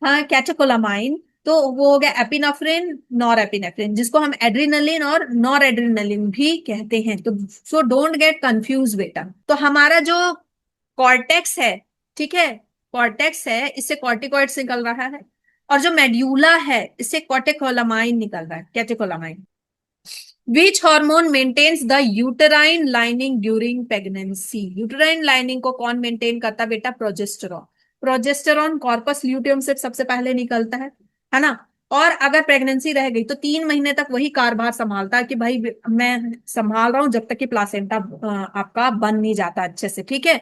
हाँ कैटेकोलामाइन। तो वो हो गया एपिनेफ्रिन, नॉर एपिनेफ्रिन, जिसको हम एड्रिनलिन और नॉर एड्रिनलिन भी कहते हैं। तो सो डोंट गेट कंफ्यूज बेटा। तो हमारा जो कॉर्टेक्स है, ठीक है, कॉर्टेक्स है, इससे कॉर्टिकॉइड्स निकल रहा है, और जो मेड्यूला है इससे कॉर्टिकोलामाइन निकल रहा है, catecholamine. Which hormone maintains the uterine lining during pregnancy. Uterine lining को कौन मेंटेन करता है बेटा, प्रोजेस्टेरॉन। प्रोजेस्टेरॉन कॉर्पस ल्यूटियम से सबसे पहले निकलता है ना। और अगर प्रेगनेंसी रह गई तो 3 महीने तक वही कारभार संभालता है कि भाई मैं संभाल रहा हूं जब तक कि प्लासेंटा आपका बन नहीं जाता अच्छे से, ठीक है।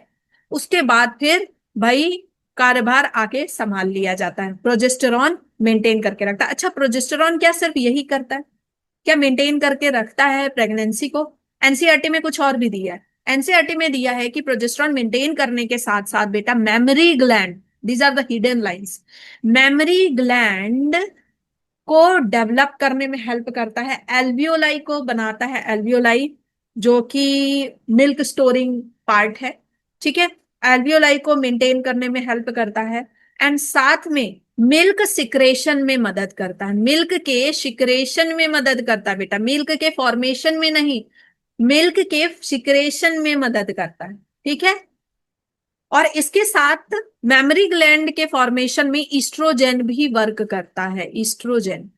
उसके बाद फिर भाई कार्यभार आके संभाल लिया जाता है, प्रोजेस्टेरॉन मेंटेन करके रखता है। अच्छा, प्रोजेस्टेरॉन क्या सिर्फ यही करता है, क्या मेंटेन करके रखता है प्रेगनेंसी को? एनसीईआरटी में कुछ और भी दिया है। एनसीईआरटी में दिया है कि प्रोजेस्टेरॉन मेंटेन करने के साथ साथ बेटा mammary gland, these are the hidden lines, mammary gland को डेवलप करने में हेल्प करता है, एल्वियोलाई को बनाता है, एल्वियोलाई जो कि मिल्क स्टोरिंग पार्ट है, ठीक है। एल्वियोलाई को मेंटेन करने में हेल्प करता है, एंड साथ में मिल्क सिक्रेशन में मदद करता है, मिल्क के सिक्रेशन में मदद करता है बेटा, मिल्क के फॉर्मेशन में नहीं, मिल्क के सिक्रेशन में मदद करता है, ठीक है। और इसके साथ मेमोरी ग्लैंड के फॉर्मेशन में ईस्ट्रोजेन भी वर्क करता है, ईस्ट्रोजेन,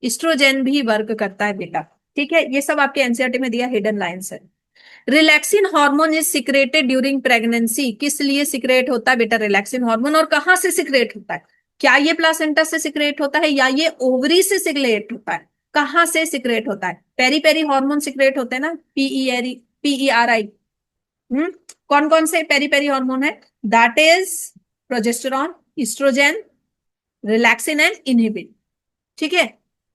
ईस्ट्रोजेन भी वर्क करता है बेटा, ठीक है। ये सब आपके एनसीईआरटी में दिया, हिडन लाइंस है। Relaxin hormone is secreted during pregnancy. किस लिए सिक्रेट होता है बेटा रिलैक्सिन हार्मोन, और कहां से सिक्रेट होता है? क्या ये प्लासेंटा से सिक्रेट होता है या ये ओवरी से सिक्रेट होता है? कहां से सिक्रेट होता है? पेरी पेरी हार्मोन सिक्रेट होते हैं ना, PERI। हम्म, कौन कौन से पेरी पेरी हार्मोन है? That is progesterone, oestrogen, relaxin and inhibin, ठीक है।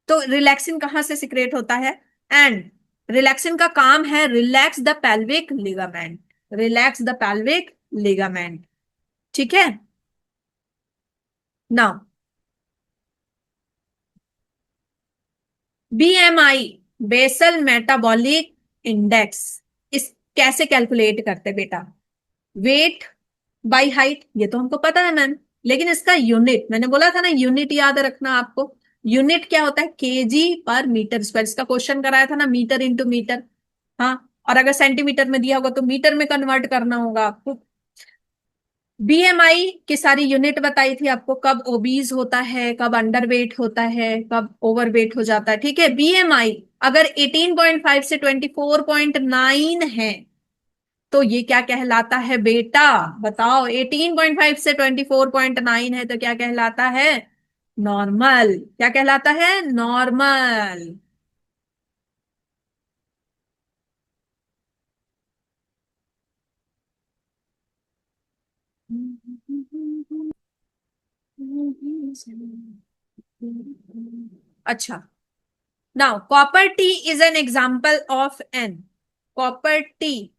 तो रिलैक्सिन कहां से सिक्रेट होता है? एंड रिलैक्सिन का काम है relax the pelvic ligament, relax the pelvic ligament, ठीक है। Now BMI, basal metabolic index, इस कैसे कैलकुलेट करते बेटा? वेट बाई हाइट, ये तो हमको पता है मैम, लेकिन इसका यूनिट मैंने बोला था ना, यूनिट याद रखना आपको। यूनिट क्या होता है? केजी पर मीटर स्क्वायर। इसका क्वेश्चन कराया था ना, मीटर इंटू मीटर। हाँ, और अगर सेंटीमीटर में दिया होगा तो मीटर में कन्वर्ट करना होगा आपको। बीएमआई की सारी यूनिट बताई थी आपको, कब ओबीज होता है, कब अंडरवेट होता है, कब ओवरवेट हो जाता है। ठीक है, बीएमआई अगर 18.5 से 24.9 है तो ये क्या कहलाता है बेटा? बताओ, 18.5 से 24.9 है तो क्या कहलाता है? नॉर्मल। क्या कहलाता है? नॉर्मल। अच्छा, now copper T is an example of an. Copper T,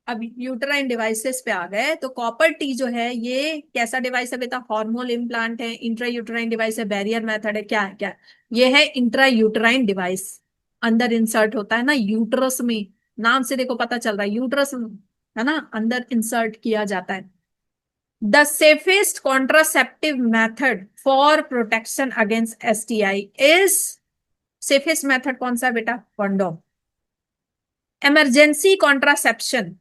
अब यूटराइन डिवाइसेस पे आ गए तो कॉपर टी जो है ये कैसा डिवाइस है बेटा? हार्मोन इम्प्लांट है, इंट्रा यूटराइन डिवाइस है, बैरियर मेथड है, क्या है? क्या है? ये है इंट्रा यूटराइन डिवाइस। अंदर इंसर्ट होता है ना यूटरस में, नाम से देखो पता चल रहा है यूटरस में, है ना, अंदर इंसर्ट किया जाता है। The safest contraceptive method for protection against STI is, safest method कौन सा है बेटा? Condom. Emergency contraception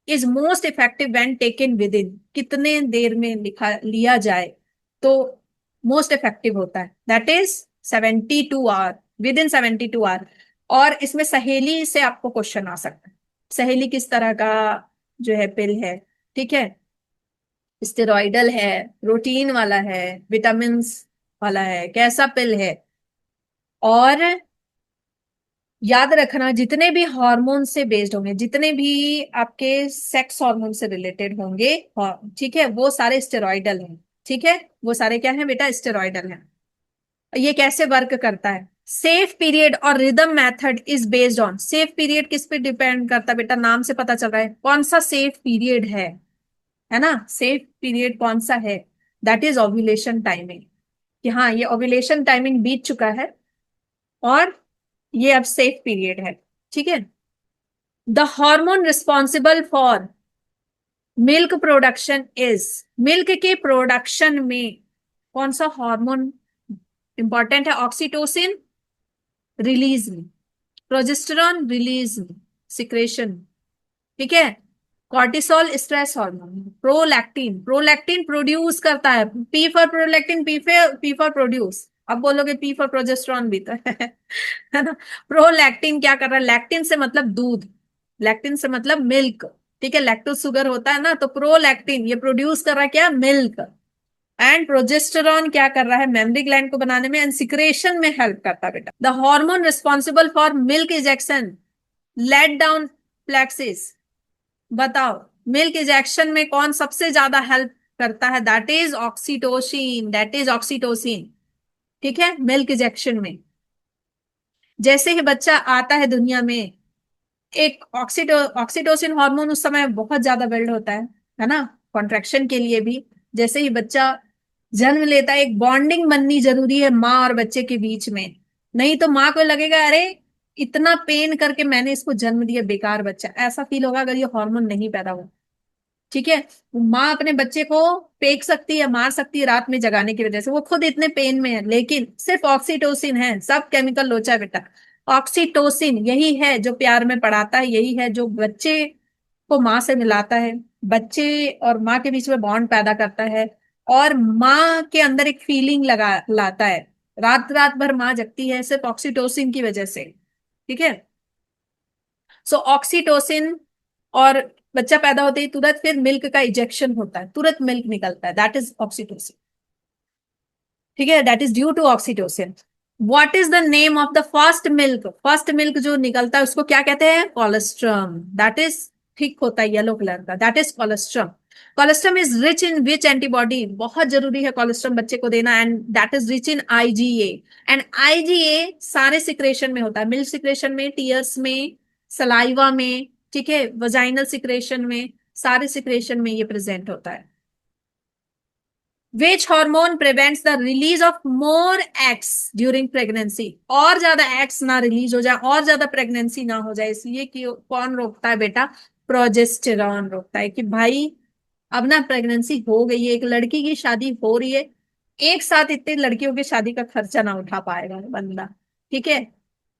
is most effective when taken with in, कितने देर में लिखा लिया जाए तो मोस्ट इफेक्टिव होता है? That is 72 hour, within 72 hour. और इसमें सहेली से आपको क्वेश्चन आ सकता है। सहेली किस तरह का जो है पिल है? ठीक है, स्टेरॉइडल है, प्रोटीन वाला है, विटामिन वाला है, कैसा पिल है? और याद रखना, जितने भी हार्मोन से बेस्ड होंगे, जितने भी आपके सेक्स हार्मोन से रिलेटेड होंगे, ठीक है, वो सारे स्टेरॉइडल हैं। ठीक है, वो सारे क्या हैं बेटा? स्टेरॉइडल हैं। ये कैसे वर्क करता है? सेफ पीरियड और rhythm method is based on, safe period किस पे डिपेंड करता है बेटा? नाम से पता चल रहा है कौन सा सेफ पीरियड है ना? सेफ पीरियड कौन सा है? दैट इज ओव्यूलेशन टाइमिंग, कि हाँ ये ओव्यूलेशन टाइमिंग बीत चुका है और ये अब सेफ पीरियड है। ठीक है, the hormone responsible for milk production is, milk के प्रोडक्शन में कौन सा हार्मोन इंपॉर्टेंट है? ऑक्सीटोसिन रिलीज में, प्रोजेस्टेरॉन रिलीज में, सिक्रेशन। ठीक है, cortisol stress hormone, prolactin, prolactin produce करता है, P for prolactin, P for produce. अब बोलोगे पी फॉर प्रोजेस्टेरॉन भी तो है ना? प्रोलैक्टिन क्या कर रहा है? लैक्टिन से मतलब दूध, लैक्टिन से मतलब मिल्क। ठीक है, लैक्टोज शुगर होता है ना, तो प्रोलैक्टिन ये प्रोड्यूस कर रहा है क्या? मिल्क। एंड प्रोजेस्टेरॉन क्या कर रहा है? मेमरी ग्लैंड को बनाने में एंड सिक्रेशन में हेल्प करता है बेटा। The hormone responsible for milk ejection, let down reflex. बताओ, मिल्क इजेक्शन में कौन सबसे ज्यादा हेल्प करता है? That is oxytocin, that is oxytocin. ठीक है, मिल्क इजेक्शन में जैसे ही बच्चा आता है दुनिया में, एक ऑक्सीटोसिन हार्मोन उस समय बहुत ज्यादा बिल्ड होता है ना, कॉन्ट्रेक्शन के लिए भी। जैसे ही बच्चा जन्म लेता है, एक बॉन्डिंग बननी जरूरी है माँ और बच्चे के बीच में, नहीं तो माँ को लगेगा अरे इतना पेन करके मैंने इसको जन्म दिया, बेकार बच्चा, ऐसा फील होगा अगर ये हार्मोन नहीं पैदा हो। ठीक है, माँ अपने बच्चे को फेंक सकती है, मार सकती है रात में जगाने की वजह से, वो खुद इतने पेन में है, लेकिन सिर्फ ऑक्सीटोसिन है, सब केमिकल लोचा है बेटा। ऑक्सीटोसिन यही है जो प्यार में पड़ाता है, यही है जो बच्चे को माँ से मिलाता है, बच्चे और माँ के बीच में बॉन्ड पैदा करता है, और माँ के अंदर एक फीलिंग लगा लाता है। रात रात भर माँ जगती है सिर्फ ऑक्सीटोसिन की वजह से। ठीक है, सो ऑक्सीटोसिन, और बच्चा पैदा होते ही तुरंत फिर मिल्क का इजेक्शन होता है, तुरंत मिल्क निकलता है, दैट इज ऑक्सीटोसिन। ठीक है, that is due to oxytocin. What is the name of the first milk? First milk जो निकलता है उसको क्या कहते हैं? कोलेस्ट्रम। दैट इज थिक होता है येलो कलर का, that is colostrum. Colostrum is rich in which antibody? बहुत जरूरी है कोलेस्ट्रम बच्चे को देना, and that is rich in IgA. And IgA सारे सिक्रेशन में होता है, मिल्क सिक्रेशन में, टीयर्स में, सलाइवा में, ठीक है, वजाइनल सिक्रेशन में, सारे सिक्रेशन में ये प्रेजेंट होता है। Which hormone prevents the release of more eggs during pregnancy? और ज्यादा एग्स ना रिलीज हो जाए, और ज्यादा प्रेगनेंसी ना हो जाए, इसलिए कि कौन रोकता है बेटा? प्रोजेस्टेरॉन रोकता है, कि भाई अब ना प्रेगनेंसी हो गई है, एक लड़की की शादी हो रही है, एक साथ इतनी लड़कियों की शादी का खर्चा ना उठा पाएगा बंदा, ठीक है।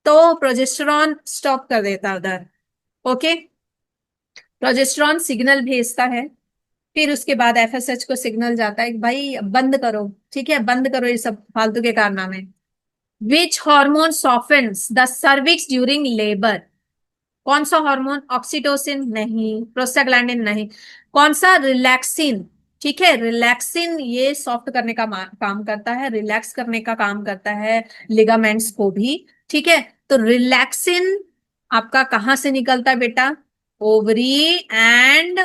तो प्रोजेस्टेरॉन स्टॉप कर देता है उधर। ओके, प्रोजेस्टेरॉन सिग्नल भेजता है, फिर उसके बाद एफएसएच को सिग्नल जाता है कि भाई बंद करो, ठीक है, बंद करो ये सब फालतू के कारनामे। Which hormone softens the cervix during labour? कौन सा हार्मोन? ऑक्सीटोसिन नहीं, प्रोस्टाग्लैंडिन नहीं। कौन सा? रिलैक्सिन। ठीक है, रिलैक्सिन ये सॉफ्ट करने का काम करता है, रिलैक्स करने का काम करता है लिगामेंट्स को भी। ठीक है, तो रिलैक्सिन आपका कहां से निकलता है बेटा? ओवरी एंड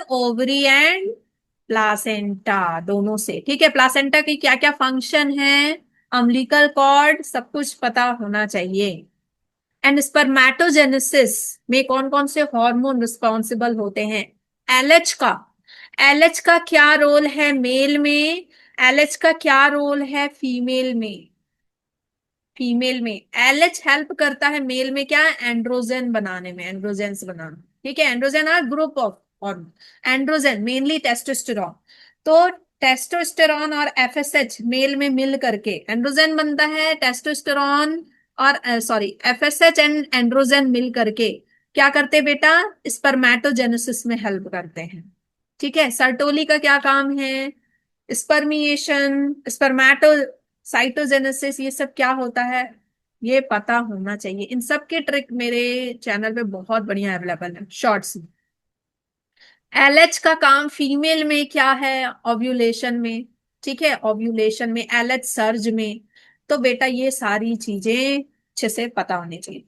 प्लासेंटा, दोनों से। ठीक है, प्लासेंटा की क्या क्या फंक्शन है, अम्बिलिकल कॉर्ड, सब कुछ पता होना चाहिए। एंड स्पर्मेटोजेनेसिस में कौन कौन से हार्मोन रिस्पॉन्सिबल होते हैं? एलएच का। एलएच का क्या रोल है मेल में? एलएच का क्या रोल है फीमेल में? फीमेल में एलएच हेल्प करता है, मेल में क्या? एंड्रोजन बनाने में, एंड्रोजेंस बनाना। ठीक है, androgen are group of hormone, androgen mainly testosterone. तो टेस्टोस्टेरॉन और एफएसएच मेल में मिल करके एंड्रोजन बनता है, टेस्टोस्टेरॉन और सॉरी एफएसएच एंड एंड्रोजन मिल करके क्या करते बेटा? स्पर्मेटोजेनेसिस में हेल्प करते हैं। ठीक है, सर्टोली का क्या काम है? स्पर्मिएशन, स्पर्मेटो साइटोजेनेसिस, ये सब क्या होता है, ये पता होना चाहिए। इन सब के ट्रिक मेरे चैनल पे बहुत बढ़िया अवेलेबल है, शॉर्ट्स। एलएच का काम फीमेल में क्या है? ओव्यूलेशन में। ठीक है, ओव्यूलेशन में, एलएच सर्ज में। तो बेटा ये सारी चीजें अच्छे से पता होनी चाहिए।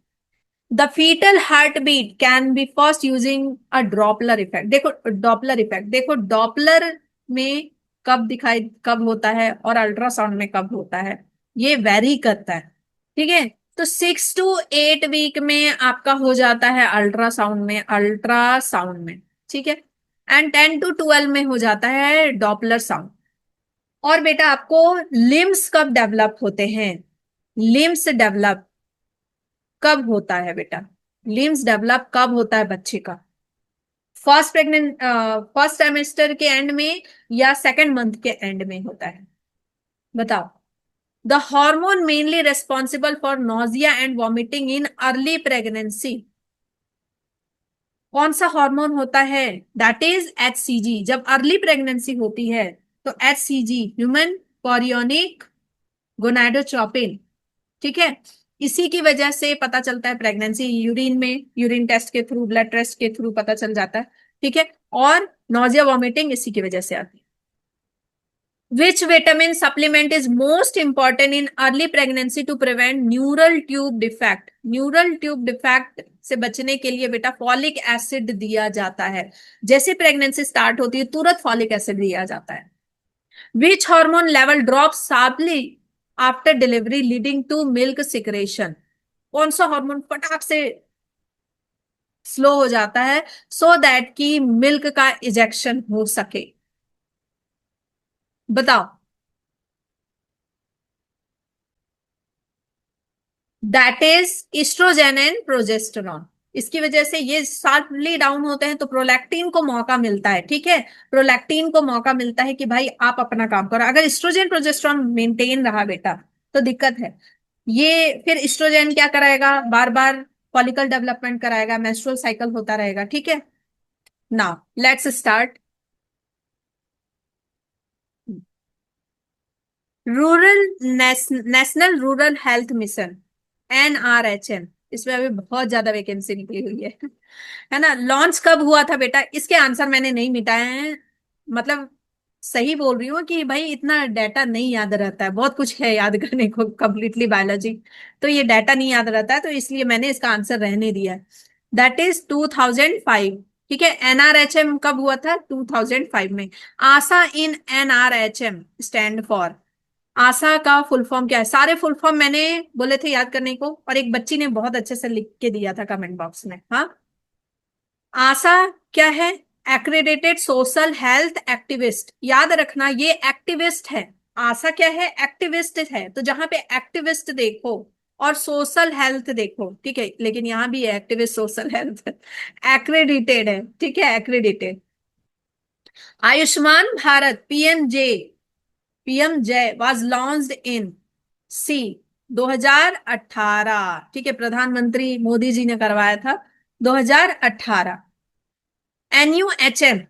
The fetal heart beat can be first using a doppler effect. देखो डॉपलर इफेक्ट, देखो डॉपलर में कब दिखाई, कब होता है, और अल्ट्रासाउंड में कब होता है, ये वेरी करता है। ठीक है, तो 6 to 8 वीक में आपका हो जाता है अल्ट्रासाउंड में, अल्ट्रासाउंड में। ठीक है, एंड 10 to 12 में हो जाता है डॉपलर साउंड। और बेटा आपको लिम्स कब डेवलप होते हैं? लिम्स डेवलप कब होता है बेटा? लिम्स डेवलप कब होता है बच्चे का? फर्स्ट सेमेस्टर के एंड में या सेकंड मंथ के एंड में होता है? बताओ। The hormone mainly responsible for nausea and vomiting in early pregnancy, कौन सा हार्मोन होता है? That is HCG. जब अर्ली प्रेगनेंसी होती है तो एचसीजी, ह्यूमन कॉरियोनिक गोनाडोट्रोपिन। ठीक है, इसी की वजह से पता चलता है प्रेगनेंसी, यूरिन में, यूरिन टेस्ट के थ्रू, ब्लड टेस्ट के थ्रू पता चल जाता है। ठीक है, और नोजिया वॉमिटिंग इसी की वजह से आती है। Which vitamin supplement is most important in early pregnancy to prevent neural tube defect? Neural tube defect से बचने के लिए बेटा फॉलिक एसिड दिया जाता है। जैसे प्रेगनेंसी स्टार्ट होती है तुरंत फॉलिक एसिड दिया जाता है। Which hormone level drop sharply after delivery leading to milk secretion? कौन सा हार्मोन फटाक से स्लो हो जाता है सो दैट कि मिल्क का इजेक्शन हो सके? बताओ। That is estrogen and progesterone. इसकी वजह से ये शार्पली डाउन होते हैं तो प्रोलैक्टिन को मौका मिलता है। ठीक है, प्रोलैक्टिन को मौका मिलता है कि भाई आप अपना काम करो। अगर इस्ट्रोजेन प्रोजेस्टेरॉन मेंटेन रहा बेटा तो दिक्कत है। ये फिर इस्ट्रोजेन क्या कराएगा, बार बार फॉलिकल डेवलपमेंट कराएगा, मेंस्ट्रुअल साइकिल होता रहेगा। ठीक है, now let's start. Rural national rural health mission, NRHM, इसमें अभी बहुत ज्यादा वैकेंसी निकली हुई है ना। लॉन्च कब हुआ था बेटा? इसके आंसर मैंने नहीं मिटाए हैं, मतलब सही बोल रही हूँ कि भाई इतना डाटा नहीं याद रहता है, बहुत कुछ है याद करने को, कंप्लीटली बायोलॉजी, तो ये डाटा नहीं याद रहता है, तो इसलिए मैंने इसका आंसर रहने दिया है। That is 2005। ठीक है, एनआरएचएम कब हुआ था? 2005 में। आशा इन एनआरएचएम स्टैंड फॉर, आशा का फुल फॉर्म क्या है? सारे फुल फॉर्म मैंने बोले थे याद करने को, और एक बच्ची ने बहुत अच्छे से लिख के दिया था कमेंट बॉक्स में। हाँ, आशा क्या है? एक्रेडिटेड सोशल हेल्थ एक्टिविस्ट, याद रखना ये एक्टिविस्ट है। आशा क्या है? एक्टिविस्ट है, तो जहां पे एक्टिविस्ट देखो और सोशल हेल्थ देखो, ठीक है, लेकिन यहां भी एक्टिविस्ट सोशल हेल्थ एक्रेडिटेड है। ठीक है, एक्रेडिटेड। आयुष्मान भारत, पीएमजे, पीएम जय वाज लॉन्च्ड इन सी 2018। ठीक है, प्रधानमंत्री मोदी जी ने करवाया था 2018। NUHM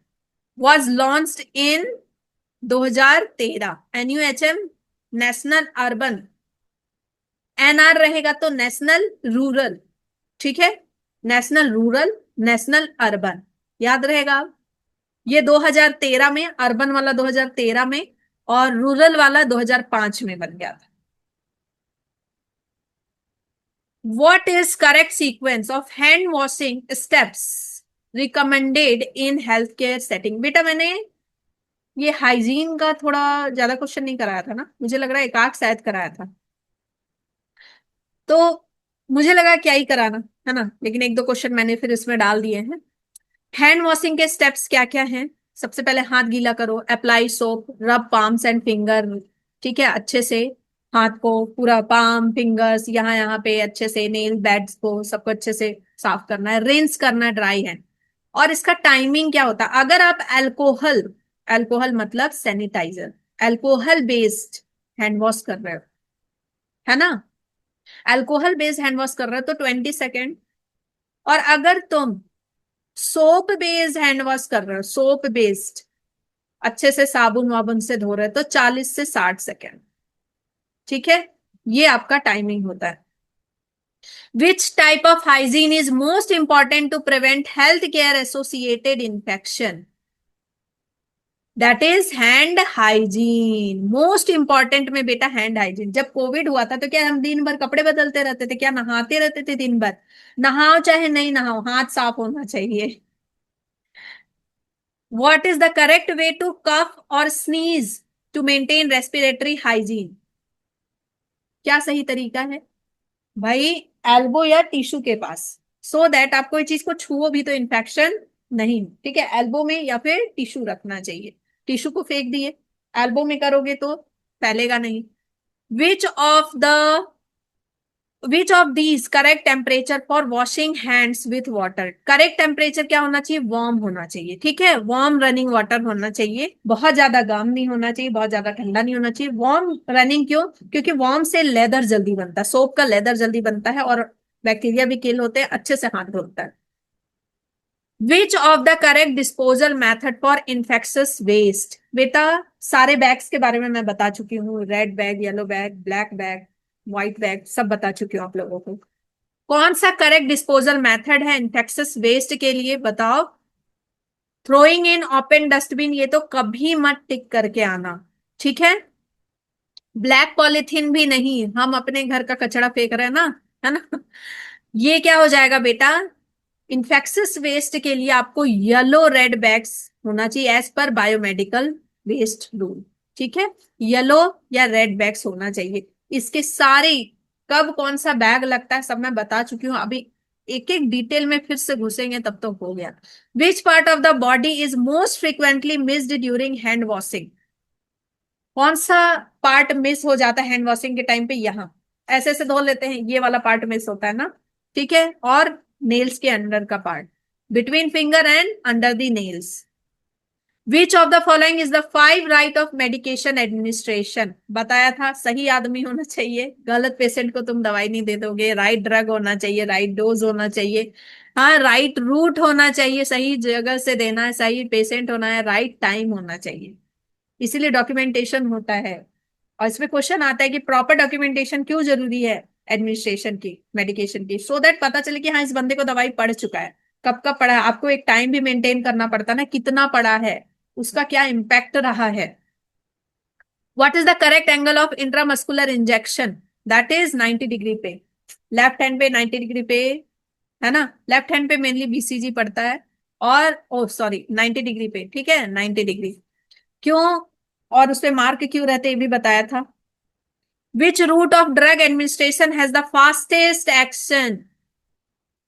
was launched in 2013। NUHM national urban, NR रहेगा तो नेशनल रूरल। ठीक है, नेशनल रूरल, नेशनल अर्बन, याद रहेगा। ये 2013 में, अर्बन वाला 2013 में, और रूरल वाला 2005 में बन गया था। What is correct sequence of hand washing steps recommended in health care setting? बेटा मैंने ये हाइजीन का थोड़ा ज्यादा क्वेश्चन नहीं कराया था ना, मुझे लग रहा है एक आध शायद कराया था, तो मुझे लगा क्या ही कराना है ना, लेकिन एक दो क्वेश्चन मैंने फिर इसमें डाल दिए हैं। हैंड वॉशिंग के स्टेप्स क्या क्या हैं? सबसे पहले हाथ गीला करो, अप्लाई सोप, रब पाम्स एंड फिंगर। ठीक है, अच्छे से हाथ को पूरा पाम फिंगर्स यहाँ यहाँ पे अच्छे से, नेल बेड्स को सबको अच्छे से साफ करना है, रिंस करना है ड्राई हैंड। और इसका टाइमिंग क्या होता है? अगर आप अल्कोहल, अल्कोहल मतलब sanitizer, alcohol based hand wash कर रहे हो, है ना, अल्कोहल बेस्ड हैंड वॉश कर रहे हो तो 20 सेकेंड। और अगर तुम सोप बेस्ड हैंड वॉश कर रहे हो, सोप बेस्ड अच्छे से साबुन वाबुन से धो रहे हो तो 40 से 60 सेकेंड। ठीक है, ये आपका टाइमिंग होता है। Which type of hygiene is most important to prevent health care associated infection? That is hand hygiene. Most important में बेटा हैंड हाइजीन। जब कोविड हुआ था तो क्या हम दिन भर कपड़े बदलते रहते थे? क्या नहाते रहते थे दिन भर? नहाओ चाहे नहीं नहाओ, हाथ साफ होना चाहिए। What is the correct way to cough or sneeze to maintain respiratory hygiene? क्या सही तरीका है भाई? एल्बो या टिश्यू के पास, सो दैट आप कोई चीज को छुओ भी तो इन्फेक्शन नहीं। ठीक है, एल्बो में या फिर टिश्यू रखना चाहिए। टिश्यू को फेंक दिए, एल्बो में करोगे तो फैलेगा नहीं। विच of the which of these correct temperature for washing hands with water? Correct temperature क्या होना चाहिए? वार्म होना चाहिए। ठीक है, वार्म रनिंग वाटर होना चाहिए, बहुत ज्यादा गर्म नहीं होना चाहिए, बहुत ज्यादा ठंडा नहीं होना चाहिए। वार्म रनिंग क्यों? क्योंकि वार्म से लेदर जल्दी बनता है, सोप का लेदर जल्दी बनता है और बैक्टीरिया भी किल होते हैं, अच्छे से हाथ धोता है। Which of the correct disposal method for infectious waste? बेटा सारे बैग्स के बारे में मैं बता चुकी हूँ, red bag, yellow bag, black bag, white bag, सब बता चुकी हूँ आप लोगों को। कौन सा करेक्ट डिस्पोजल मेथड है इन्फेक्शस वेस्ट के लिए? बताओ। थ्रोइंग इन ओपन डस्टबिन, ये तो कभी मत टिक करके आना। ठीक है, ब्लैक पॉलिथीन भी नहीं, हम अपने घर का कचरा फेंक रहे हैं ना, है ना, ये क्या हो जाएगा बेटा? इन्फेक्शस वेस्ट के लिए आपको येलो रेड बैग्स होना चाहिए as per biomedical waste rule. ठीक है, येलो या रेड बैग्स होना चाहिए। इसके सारे कब कौन सा बैग लगता है सब मैं बता चुकी हूँ, अभी एक एक डिटेल में फिर से घुसेंगे तब तो हो गया। विच part of the body is most frequently missed during hand washing? कौन सा पार्ट मिस हो जाता है हैंड वॉशिंग के टाइम पे? यहाँ ऐसे ऐसे धो लेते हैं, ये वाला पार्ट मिस होता है ना। ठीक है, और नेल्स के अंदर का part, between finger and under the nails. Which of the following is the 5 right of medication administration? बताया था, सही आदमी होना चाहिए, गलत पेशेंट को तुम दवाई नहीं दे दोगे, राइट ड्रग होना चाहिए, राइट डोज होना चाहिए, हाँ राइट रूट होना चाहिए, सही जगह से देना है, सही पेशेंट होना है, राइट टाइम होना चाहिए, इसीलिए डॉक्यूमेंटेशन होता है। और इसमें क्वेश्चन आता है कि प्रॉपर डॉक्यूमेंटेशन क्यों जरूरी है एडमिनिस्ट्रेशन की, मेडिकेशन की, सो दैट पता चले कि हाँ इस बंदे को दवाई पड़ चुका है, कब कब पड़ा है। आपको एक टाइम भी मेंटेन करना पड़ता है ना, कितना पड़ा है, उसका क्या इम्पैक्ट रहा है। What is the correct angle of intramuscular injection? That is 90 degree पे, लेफ्ट हैंड पे 90 डिग्री पे, है ना, लेफ्ट हैंड पे मेनली बीसीजी पड़ता है, और ओ सॉरी 90 डिग्री पे, ठीक है 90 डिग्री। क्यों और उस पे मार्क क्यों रहते ये भी बताया था। Which route of drug administration has the fastest action?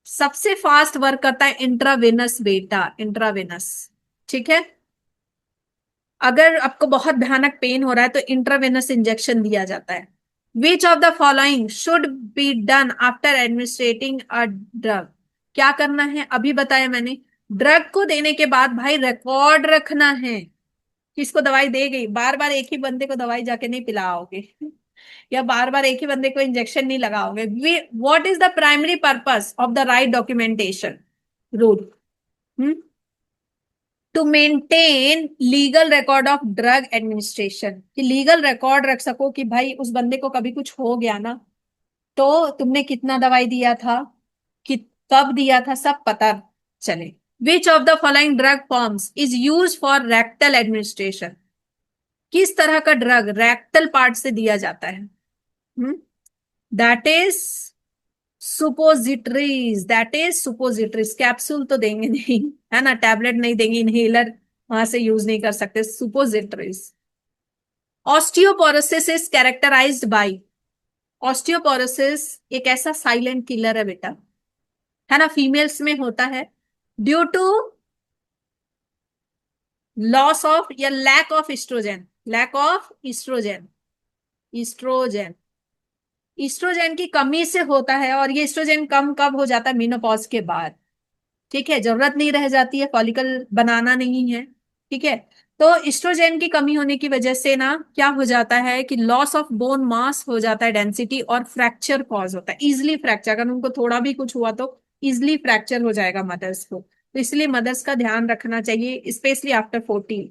सबसे फास्ट वर्क करता है इंट्रावेनस बेटा, इंट्रावेनस। ठीक है, अगर आपको बहुत भयानक पेन हो रहा है तो इंट्रावेनस इंजेक्शन दिया जाता है। Which of the following should be done after administrating a drug? क्या करना है अभी बताया मैंने, ड्रग को देने के बाद भाई रिकॉर्ड रखना है। किसको दवाई दे गई, बार बार एक ही बंदे को दवाई जाके नहीं पिलाओगे या बार बार एक ही बंदे को इंजेक्शन नहीं लगाओगे। What is the primary purpose of the right documentation rule? To maintain legal record of drug administration, कि लीगल रिकॉर्ड रख सको कि भाई उस बंदे को कभी कुछ हो गया ना तो तुमने कितना दवाई दिया था, कि कब दिया था, सब पता चले। विच of the following drug forms is use for rectal administration? किस तरह का ड्रग रेक्टल पार्ट से दिया जाता है? That is suppositories, that is suppositories. Capsule तो देंगे नहीं, है ना, टैबलेट नहीं देंगे, इनहेलर वहां से यूज नहीं कर सकते, suppositories. Osteoporosis is characterised by, osteoporosis एक ऐसा साइलेंट किलर है बेटा, है ना, फीमेल्स में होता है ड्यू टू लॉस ऑफ या lack of estrogen, lack of estrogen, estrogen, estrogen की कमी से होता है। और ये ईस्ट्रोजेन कम कब हो जाता है? मेनोपॉज के बाद। ठीक है, जरूरत नहीं रह जाती है, फॉलिकल बनाना नहीं है। ठीक है, तो ईस्ट्रोजेन की कमी होने की वजह से ना क्या हो जाता है कि लॉस ऑफ बोन मास हो जाता है, डेंसिटी, और फ्रैक्चर कॉज होता है, इजिली फ्रैक्चर। अगर उनको थोड़ा भी कुछ हुआ तो इजिली फ्रैक्चर हो जाएगा मदर्स को, तो इसलिए मदर्स का ध्यान रखना चाहिए, specially after 40।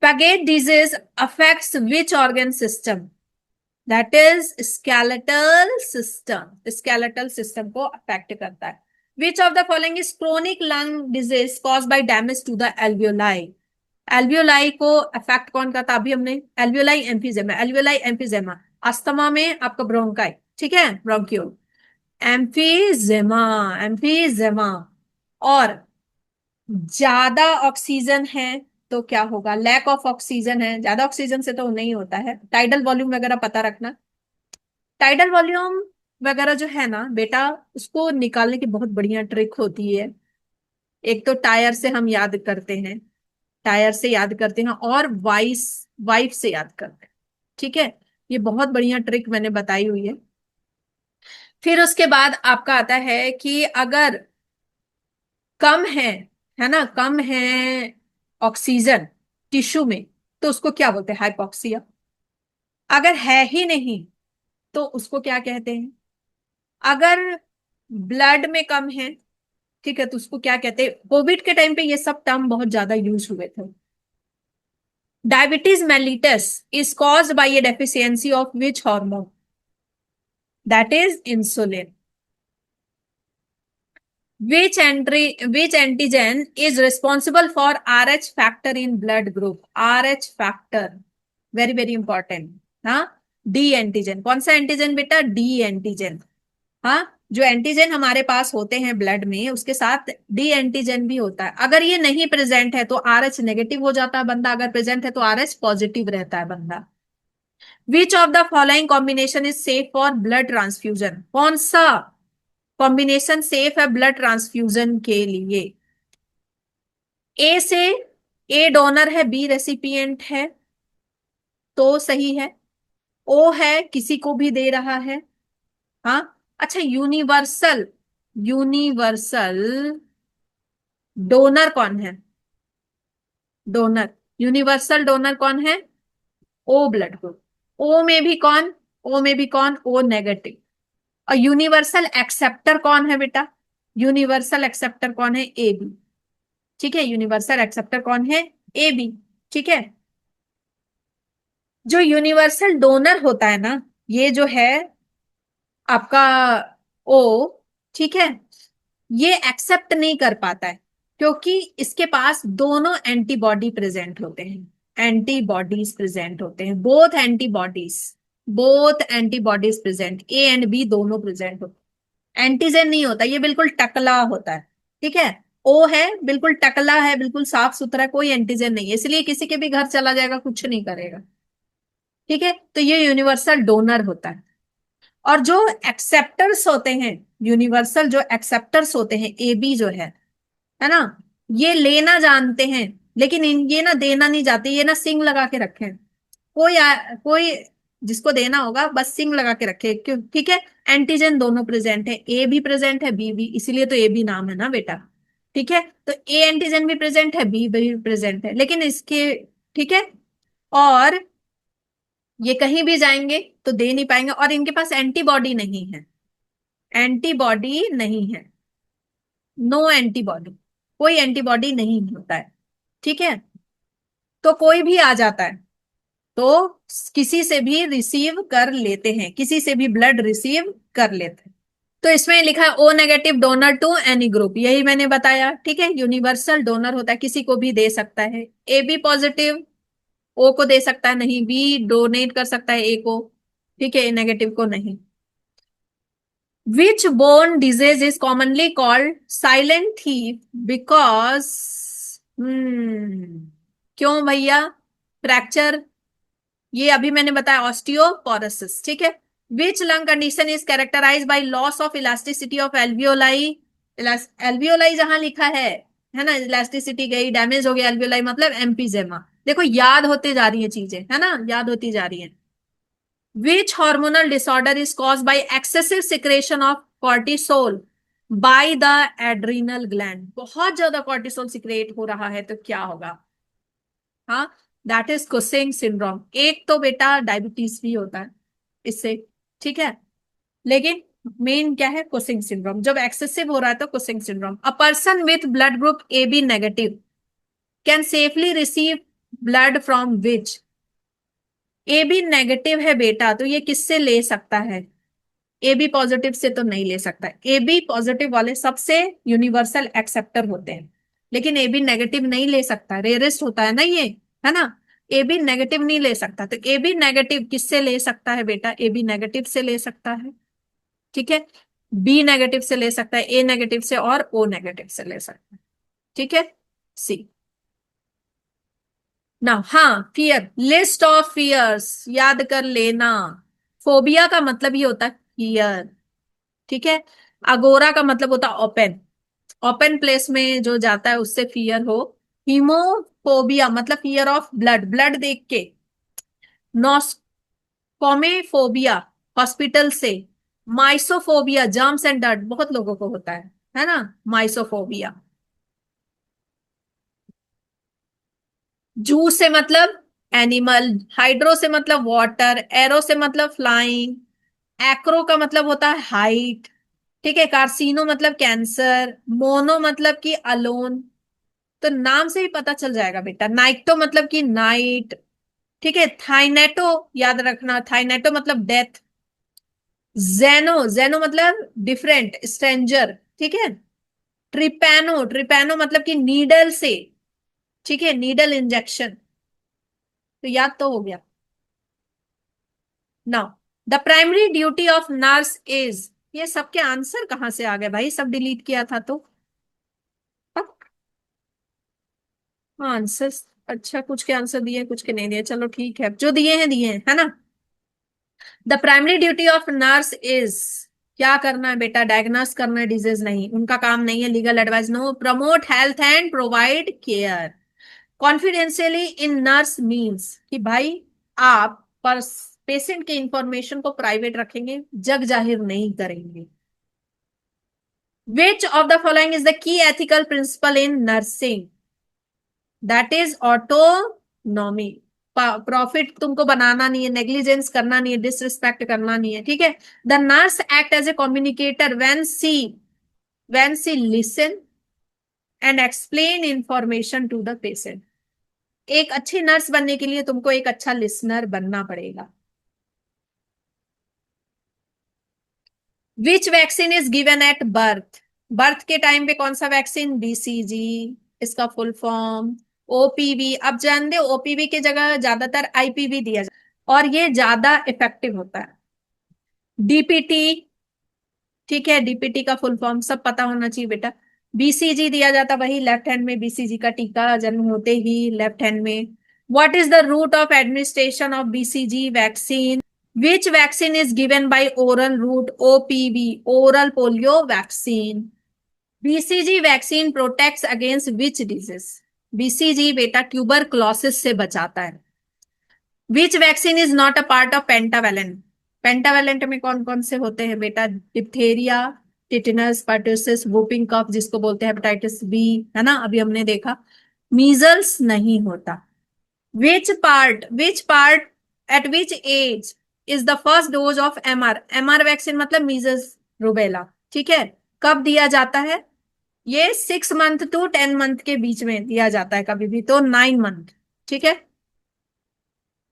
Paget disease affects which organ system? That is skeletal system, skeletal system को अफेक्ट करता है। Which of the following is chronic lung disease cause by damage to the alveoli? Alveoli को affect कौन करता? अभी हमने alveoli emphysema, alveoli emphysema, asthma में आपका ब्रोंकाई, ठीक है, ब्रोंकियोल, एम्फीजेमा, एम्फीजेमा। और ज्यादा ऑक्सीजन है तो क्या होगा? लैक ऑफ ऑक्सीजन है, ज्यादा ऑक्सीजन से तो नहीं होता है। टाइडल वॉल्यूम वगैरह पता रखना। टाइडल वॉल्यूम वगैरह जो है ना बेटा, उसको निकालने की बहुत बढ़िया ट्रिक होती है। एक तो टायर से हम याद करते हैं, टायर से याद करते हैं, और वाइस वाइफ से याद करते हैं। ठीक है, ये बहुत बढ़िया ट्रिक मैंने बताई हुई है। फिर उसके बाद आपका आता है कि अगर कम है ना, कम है ऑक्सीजन टिश्यू में, तो उसको क्या बोलते हैं? हाइपोक्सिया। अगर है ही नहीं तो उसको क्या कहते हैं? अगर ब्लड में कम है, ठीक है, तो उसको क्या कहते हैं? कोविड के टाइम पे ये सब टर्म बहुत ज्यादा यूज हुए थे। Diabetes mellitus is caused by A deficiency of which hormone? That is insulin. Which antigen is responsible for RH factor in blood group? RH factor, very very important। हाँ, D antigen. कौन सा antigen बेटा? D antigen. हाँ, जो antigen हमारे पास होते हैं blood में, उसके साथ डी एंटीजन भी होता है। अगर ये नहीं प्रेजेंट है तो आरएच नेगेटिव हो जाता है बंदा, अगर प्रेजेंट है तो आरएच पॉजिटिव रहता है बंदा। विच of the following combination is safe for blood transfusion? कौन सा कॉम्बिनेशन सेफ है ब्लड ट्रांसफ्यूजन के लिए? ए से, ए डोनर है, बी रेसिपिएंट है तो सही है। ओ है किसी को भी दे रहा है। हाँ, अच्छा, यूनिवर्सल, यूनिवर्सल डोनर कौन है? डोनर, यूनिवर्सल डोनर कौन है? ओ ब्लड ग्रुप। ओ में भी कौन? ओ में भी कौन? O negative. और यूनिवर्सल एक्सेप्टर कौन है बेटा? यूनिवर्सल एक्सेप्टर कौन है? A B. ठीक है, यूनिवर्सल एक्सेप्टर कौन है? A B. ठीक है, जो यूनिवर्सल डोनर होता है ना, ये जो है आपका ओ, ठीक है, ये एक्सेप्ट नहीं कर पाता है क्योंकि इसके पास दोनों एंटीबॉडी प्रेजेंट होते हैं, एंटीबॉडीज प्रेजेंट होते हैं, both antibodies, both antibodies present, A and B दोनों प्रेजेंट होते हैं। एंटीजन नहीं होता, ये बिल्कुल टकला होता है। ठीक है, ओ है बिल्कुल टकला है, बिल्कुल साफ सुथरा, कोई एंटीजन नहीं है, इसलिए किसी के भी घर चला जाएगा, कुछ नहीं करेगा। ठीक है, तो ये यूनिवर्सल डोनर होता है। और जो एक्सेप्टर्स होते हैं, यूनिवर्सल जो एक्सेप्टर्स होते हैं, ए बी जो है ना, ये लेना जानते हैं लेकिन ये ना देना नहीं जानते, ये ना सिंग लगा के रखे हैं। कोई जिसको देना होगा बस सिंग लगा के रखे, क्यों? ठीक है, एंटीजन दोनों प्रेजेंट है, ए भी प्रेजेंट है, बी भी, इसीलिए तो ए बी नाम है ना बेटा। ठीक है, तो ए एंटीजन भी प्रेजेंट है, बी भी प्रेजेंट है, लेकिन इसके, ठीक है, और ये कहीं भी जाएंगे तो दे नहीं पाएंगे, और इनके पास एंटीबॉडी नहीं है, एंटीबॉडी नहीं है, नो एंटीबॉडी, कोई एंटीबॉडी नहीं होता है, ठीक है, तो कोई भी आ जाता है तो किसी से भी रिसीव कर लेते हैं, किसी से भी ब्लड रिसीव कर लेते हैं। तो इसमें लिखा है O negative donor to any group, यही मैंने बताया, ठीक है, यूनिवर्सल डोनर होता है, किसी को भी दे सकता है। ए बी पॉजिटिव ओ को दे सकता है, नहीं, बी डोनेट कर सकता है ए को, ठीक है, ए नेगेटिव को नहीं। Which bone disease is commonly called silent thief because, क्यों भैया, फ्रैक्चर, ये अभी मैंने बताया, ऑस्टियोपोरोसिस, ठीक है। Which lung condition is characterise by loss of elasticity of alveoli, alveoli जहां लिखा है ना, इलास्टिसिटी गई, डैमेज हो गया एल्वियोलाई, मतलब एम्पीजेमा। देखो याद होते जा रही है चीजें, है ना, याद होती जा रही है। Which hormonal disorder is cause by excessive secretion of cortisol by the adrenal gland, बहुत ज्यादा कॉर्टिसोल सिक्रेट हो रहा है तो क्या होगा, हाँ, दैट इज कुसिंग सिंड्रोम। एक तो बेटा डायबिटीज भी होता है इससे, ठीक है, लेकिन मेन क्या है, कुसिंग सिंड्रोम, जब एक्सेसिव हो रहा है तो Cushing syndrome. A person with blood group A B negative can safely receive blood from which, A B negative है बेटा तो ये किससे ले सकता है, ए बी पॉजिटिव से तो नहीं ले सकता, ए बी पॉजिटिव वाले सबसे यूनिवर्सल एक्सेप्टर होते हैं, लेकिन ए बी नेगेटिव नहीं ले सकता, रेयरेस्ट होता है ना ये, है ना, ए बी नेगेटिव नहीं ले सकता, तो ए बी नेगेटिव किससे ले सकता है बेटा, ए बी नेगेटिव से ले सकता है, ठीक है, बी नेगेटिव से ले सकता है, ए नेगेटिव से, और ओ नेगेटिव से ले सकता है, ठीक है। सी, ना, हाँ, फियर, लिस्ट ऑफ फियर्स याद कर लेना, फोबिया का मतलब ये होता है फियर, ठीक है, अगोरा का मतलब होता है ओपन, ओपन प्लेस में जो जाता है उससे फियर हो। हीमोफोबिया मतलब फियर ऑफ ब्लड, ब्लड देख के। नॉस्कोमेफोबिया हॉस्पिटल से। माइसोफोबिया जर्म्स एंड डर्ट बहुत लोगों को होता है ना, माइसोफोबिया। जू से मतलब एनिमल, हाइड्रो से मतलब वाटर, एरो से मतलब फ्लाइंग, एक्रो का मतलब होता है हाइट, ठीक है, कार्सिनो मतलब कैंसर, मोनो मतलब कि अलोन, तो नाम से ही पता चल जाएगा बेटा, नाइक्टो मतलब कि नाइट, ठीक है, थाइनेटो याद रखना, थाइनेटो मतलब डेथ, जेनो, जेनो मतलब डिफरेंट, स्ट्रेंजर, ठीक है, ट्रिपैनो, ट्रिपैनो मतलब कि नीडल से, ठीक है, नीडल इंजेक्शन, तो याद तो हो गया। Now the primary duty of nurse is, ये सबके आंसर कहां से आ गए भाई, सब डिलीट किया था तो आंसर, अच्छा कुछ के आंसर दिए कुछ के नहीं दिए, चलो ठीक है, जो दिए हैं दिए हैं, है ना। The primary duty of nurse is, क्या करना है बेटा, डायग्नोस करना है डिजीज, नहीं, उनका काम नहीं है, legal advice no, promote health and provide care. Confidentially in nurse means कि भाई आप पर पेशेंट के इंफॉर्मेशन को प्राइवेट रखेंगे, जग जाहिर नहीं करेंगे। Which of the following is the key ethical principle in nursing, that is autonomy, profit तुमको बनाना नहीं है, नेग्लिजेंस करना नहीं है, डिसरिस्पेक्ट करना नहीं है, ठीक है। The nurse act as a communicator when she listen and explain information to the patient. एक अच्छी नर्स बनने के लिए तुमको एक अच्छा लिसनर बनना पड़ेगा। विच vaccine is given at birth, birth के टाइम पे कौन सा वैक्सीन, बीसीजी, इसका फुल फॉर्म ओपीवी, अब जान दे ओपीवी की जगह ज्यादातर आईपीवी दिया जाता है और ये ज्यादा इफेक्टिव होता है। डीपीटी, ठीक है, डीपीटी का फुल फॉर्म सब पता होना चाहिए बेटा। बीसीजी दिया जाता, वही लेफ्ट हैंड में बीसीजी का टीका जन्म होते ही लेफ्ट हैंड में। What is the route of administration of BCG vaccine, which vaccine is given by oral route, OPV, oral polio vaccine. BCG vaccine protects against which disease, BCG बेटा tuberculosis से बचाता है। Which vaccine is not a part of pentavalent, pentavalent में कौन कौन से होते हैं बेटा, diphtheria, tetanus, pertussis, whooping cough जिसको बोलते हैं, हेपेटाइटिस बी, है ना, अभी हमने देखा। मीजल्स नहीं होता। Which part at which age is the first dose of MR vaccine, मतलब मीजल्स रूबेला, ठीक है, कब दिया जाता है? ये 6 मंथ टू 10 मंथ के बीच में दिया जाता है, कभी भी तो 9 मंथ, ठीक है।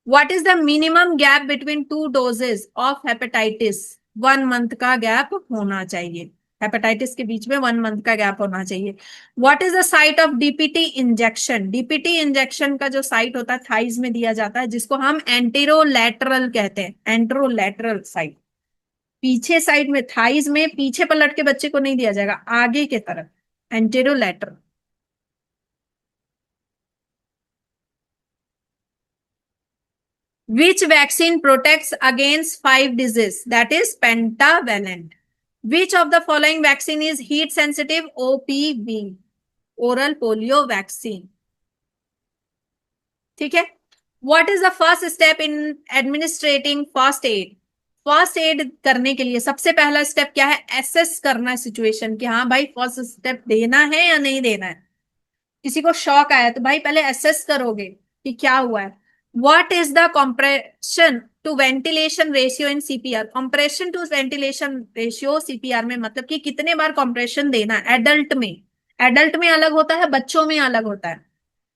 What is the minimum gap between two doses of hepatitis? 1 month का गैप होना चाहिए, हेपेटाइटिस के बीच में 1 मंथ का गैप होना चाहिए। What is the site of DPT injection? DPT injection का जो साइट होता है थाइज में दिया जाता है, जिसको हम एंटेरोलैटरल कहते हैं, एंटेरोलैटरल साइट, पीछे साइड में, थाइज में पीछे पलट के बच्चे को नहीं दिया जाएगा, आगे के तरफ, एंटेरोलैटरल। Which vaccine protects against 5 diseases? That is pentavalent. Which of the following vaccine is heat sensitive? OPV, oral polio vaccine. ठीक है। What is the first step in administrating first aid? First aid करने के लिए सबसे पहला step क्या है? Assess करना सिचुएशन, कि हाँ भाई फर्स्ट स्टेप देना है या नहीं देना है। किसी को शॉक आया तो भाई पहले असेस करोगे कि क्या हुआ है। What is the compression to ventilation ratio in CPR? Compression to ventilation ratio CPR में मतलब कि कितने बार कंप्रेशन देना है एडल्ट में। एडल्ट में अलग होता है, बच्चों में अलग होता है।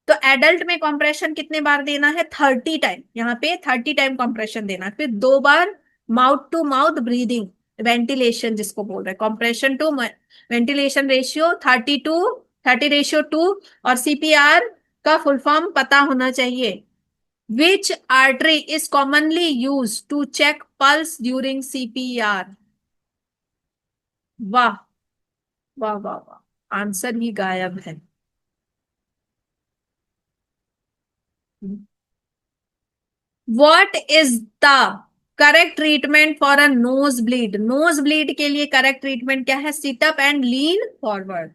तो एडल्ट में कंप्रेशन कितने बार देना है? 30 टाइम, यहाँ पे 30 टाइम कंप्रेशन देना है। फिर 2 बार mouth to mouth breathing, ventilation जिसको बोल रहे हैं, कंप्रेशन टू वेंटिलेशन रेशियो 30:2 और सीपीआर का फुल फॉर्म पता होना चाहिए। Which artery is commonly use to check pulse during CPR? वाह वाह वाह वाह, आंसर ही गायब है। What is the correct treatment for a nose bleed? Nose bleed के लिए करेक्ट ट्रीटमेंट क्या है? Sit up and lean forward.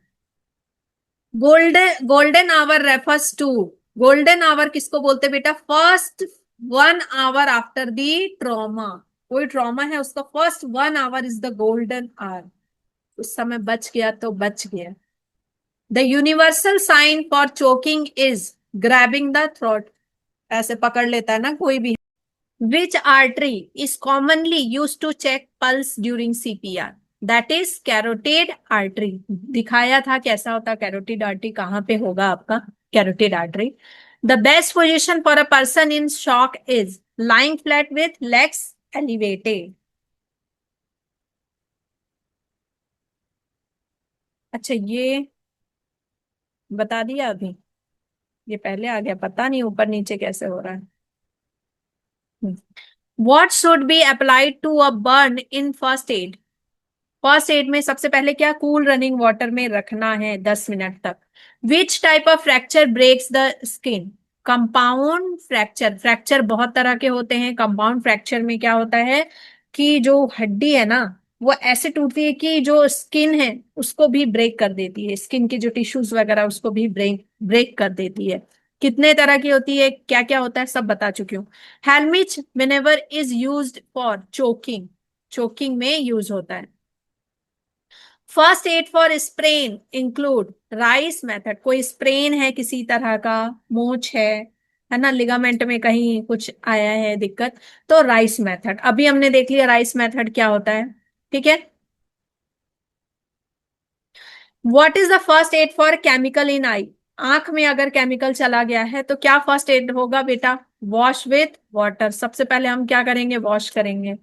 Golden hour refers to, golden hour किसको बोलते हैं बेटा? First 1 hour after the trauma. कोई ट्रॉमा है उसका first 1 hour is the golden hour, उस समय बच गया तो बच गया। The universal sign for choking is grabbing the throat, ऐसे पकड़ लेता है ना कोई भी। Which artery is commonly use to check pulse during CPR? That is carotid artery. दिखाया था कैसा होता कैरोटिड आर्टरी, कहाँ पे होगा आपका carotid artery. The best position for a person in shock is lying flat with legs elevated. अच्छा ये बता दिया अभी, ये पहले आ गया, पता नहीं ऊपर नीचे कैसे हो रहा है। What should be applied to a burn in first aid? First aid में सबसे पहले क्या? कूल रनिंग वाटर में रखना है 10 मिनट तक। Which type of fracture breaks the skin? Compound fracture. Fracture बहुत तरह के होते हैं। कंपाउंड फ्रैक्चर में क्या होता है कि जो हड्डी है ना वो ऐसे टूटती है कि जो स्किन है उसको भी ब्रेक कर देती है, स्किन के जो टिश्यूज वगैरह उसको भी ब्रेक ब्रेक कर देती है। कितने तरह की होती है, क्या क्या होता है, सब बता चुकी हूँ। हेलमिच manoeuvre is used for choking, choking में यूज होता है। First aid for sprain include RICE method. कोई स्प्रेन है किसी तरह का, मोच है ना, लिगामेंट में कहीं कुछ आया है दिक्कत, तो राइस मेथड। अभी हमने देख लिया राइस मेथड क्या होता है, ठीक है। What is the first aid for chemical in eye? आंख में अगर केमिकल चला गया है तो क्या फर्स्ट एड होगा बेटा? Wash with water. सबसे पहले हम क्या करेंगे? वॉश करेंगे।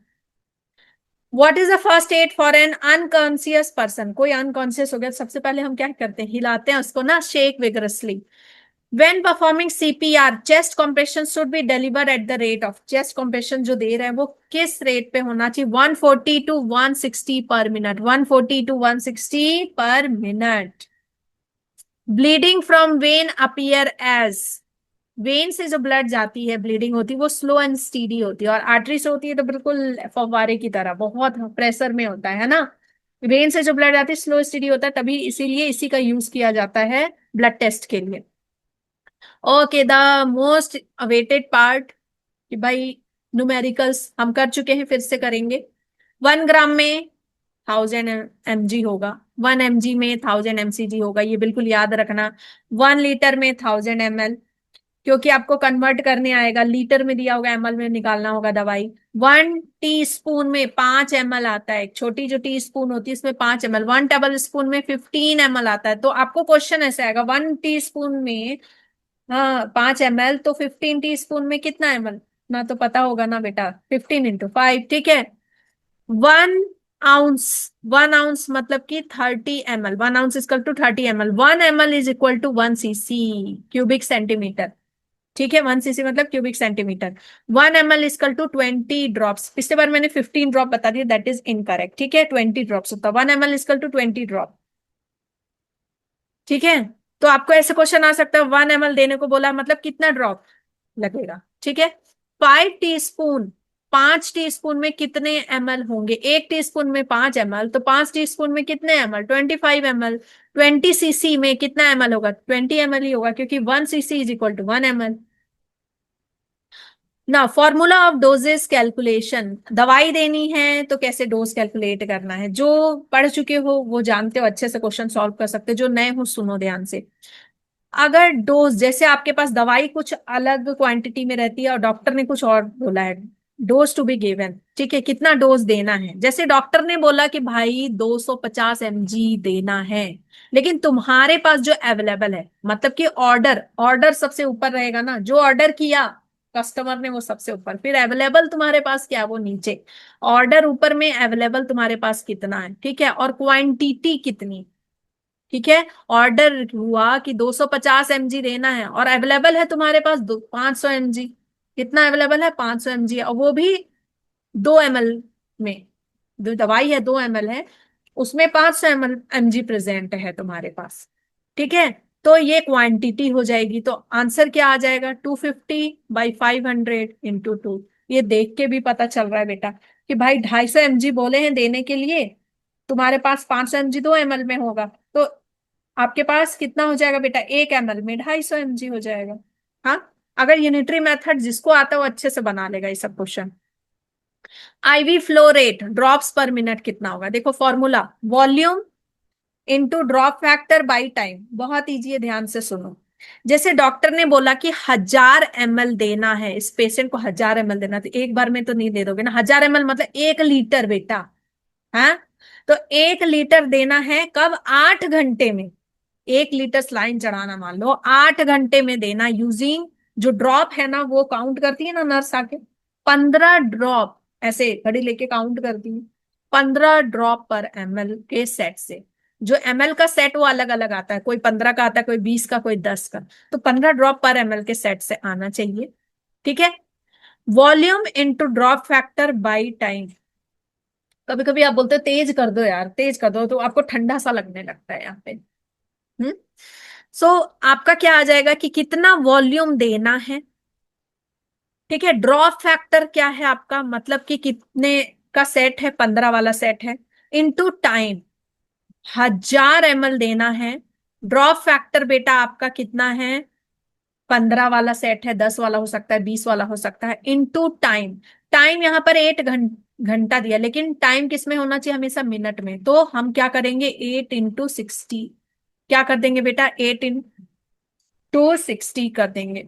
What is the first aid for an unconscious person? कोई अनकॉन्सियस हो गया, सबसे पहले हम क्या करते हैं? हिलाते हैं उसको ना, shake vigorously. When performing CPR, chest compression should be delivered at the rate of, chest compression जो दे रहे हैं वो किस रेट पे होना चाहिए? 140 to 160 per minute, 140 to 160 per minute. Bleeding from vein appear as, vein से जो ब्लड जाती है, ब्लीडिंग होती है वो स्लो एंड स्टीडी होती है, और आर्टरी से होती है तो बिल्कुल फव्वारे की तरह बहुत प्रेशर में होता है ना। वेन से जो ब्लड आती है स्लो स्टीडी होता है, तभी इसीलिए इसी का यूज किया जाता है ब्लड टेस्ट के लिए। Okay, the most awaited part कि भाई न्यूमेरिकल्स हम कर चुके हैं, फिर से करेंगे। 1 ग्राम में 1000 mg होगा, 1 mg में 1000 mcg होगा, ये बिल्कुल याद रखना। 1 लीटर में 1000 ml, क्योंकि आपको कन्वर्ट करने आएगा, लीटर में दिया होगा, एमएल में निकालना होगा दवाई। 1 टीस्पून में 5 ml आता है, एक छोटी जो टी स्पून होती है इसमें 5 ml, 1 टेबल स्पून में 15 ml आता है। तो आपको क्वेश्चन ऐसे आएगा, 1 टीस्पून में, हाँ 5 ml, तो 15 टीस्पून में कितना ml, ना तो पता होगा ना बेटा, 15 × 5, ठीक है। 1 आउंस, 1 आउंस मतलब कि 30 ml, 1 ounce equal to 30 ml, 1 ml is equal to 1 cc, cubic centimetre, ठीक है। 1 cc मतलब cubic centimetre. 1 ml equal to 20 drops, पिछले बार मैंने 15 ड्रॉप बता दिया, दैट इज इनकरेक्ट, ठीक है, 20 ड्रॉप्स होता है। 1 ml इक्वल टू 20 ड्रॉप, ठीक है। तो आपको ऐसे क्वेश्चन आ सकता है, 1 ml देने को बोला, मतलब कितना ड्रॉप लगेगा, ठीक है। 5 टीस्पून, 5 टीस्पून में कितने ml होंगे, 1 टीस्पून में 5 ml, तो 5 टीस्पून में कितने ml, 25 ml। 20 cc में कितना ml होगा, 20 ml ही होगा, क्योंकि 1 cc is equal to 1 ml। ना फॉर्मूला ऑफ डोजेस कैलकुलेशन, दवाई देनी है तो कैसे डोज कैलकुलेट करना है, जो पढ़ चुके हो वो जानते हो, अच्छे से क्वेश्चन सॉल्व कर सकते हो, जो नए हो सुनो ध्यान से। अगर डोज, जैसे आपके पास दवाई कुछ अलग क्वांटिटी में रहती है और डॉक्टर ने कुछ और बोला है, डोज टू बी गिवन, ठीक है, कितना डोज देना है, जैसे डॉक्टर ने बोला कि भाई 250 mg देना है, लेकिन तुम्हारे पास जो अवेलेबल है, मतलब कि ऑर्डर, ऑर्डर सबसे ऊपर रहेगा ना, जो ऑर्डर किया कस्टमर ने वो सबसे ऊपर, फिर अवेलेबल तुम्हारे पास क्या है, वो नीचे। ऑर्डर ऊपर में, अवेलेबल तुम्हारे पास कितना है, ठीक है, और क्वांटिटी कितनी, ठीक है। ऑर्डर हुआ कि 250 mg देना है और अवेलेबल है तुम्हारे पास 500 mg, कितना अवेलेबल है, 500 mg, और वो भी 2 ml में, जो दवाई है 2 ml है, उसमें 500 mg प्रेजेंट है तुम्हारे पास, ठीक है। तो ये क्वांटिटी हो जाएगी, तो आंसर क्या आ जाएगा, 250/500 × 2। ये देख के भी पता चल रहा है बेटा कि भाई 250 mg बोले हैं देने के लिए, तुम्हारे पास 500 mg 2 ml में होगा, तो आपके पास कितना हो जाएगा बेटा, 1 ml में 250 mg हो जाएगा। हाँ, अगर यूनिटरी मेथड जिसको आता है वो अच्छे से बना लेगा ये सब question. IV flow rate, drops per minute कितना होगा, देखो formula, volume into drop factor by time, बहुत इजी है, ध्यान से सुनो। जैसे डॉक्टर ने बोला कि 1000 ml देना है, इस पेशेंट को 1000 ml देना, तो एक बार में तो नहीं दे दोगे ना, 1000 ml मतलब 1 लीटर बेटा, हाँ। तो 1 लीटर देना है कब, 8 घंटे में, 1 लीटर स्लाइन चढ़ाना मान लो 8 घंटे में देना, यूजिंग, जो ड्रॉप है ना वो काउंट करती है ना नर्स आके, 15 ड्रॉप, ऐसे घड़ी लेके काउंट करती है, 15 ड्रॉप पर एमएल के सेट से। जो एमएल का सेट वो अलग अलग आता है, कोई 15 का आता है, कोई 20 का, कोई 10 का, तो 15 ड्रॉप पर एमएल के सेट से आना चाहिए, ठीक है। Volume into drop factor by time, कभी कभी आप बोलते हो तेज कर दो यार, तेज कर दो, तो आपको ठंडा सा लगने लगता है यहाँ पे। हम्म। सो आपका क्या आ जाएगा कि कितना वॉल्यूम देना है, ठीक है। ड्रॉप फैक्टर क्या है आपका, मतलब कि कितने का सेट है, 15 वाला सेट है, इनटू टाइम, 1000 ml देना है। ड्रॉप फैक्टर बेटा आपका कितना है, 15 वाला सेट है, 10 वाला हो सकता है, 20 वाला हो सकता है, इनटू टाइम। टाइम यहाँ पर 8 घंटा दिया, लेकिन टाइम किस में होना चाहिए, हमेशा मिनट में, तो हम क्या करेंगे, 8 × 60, क्या कर देंगे बेटा, 8 × 60 कर देंगे,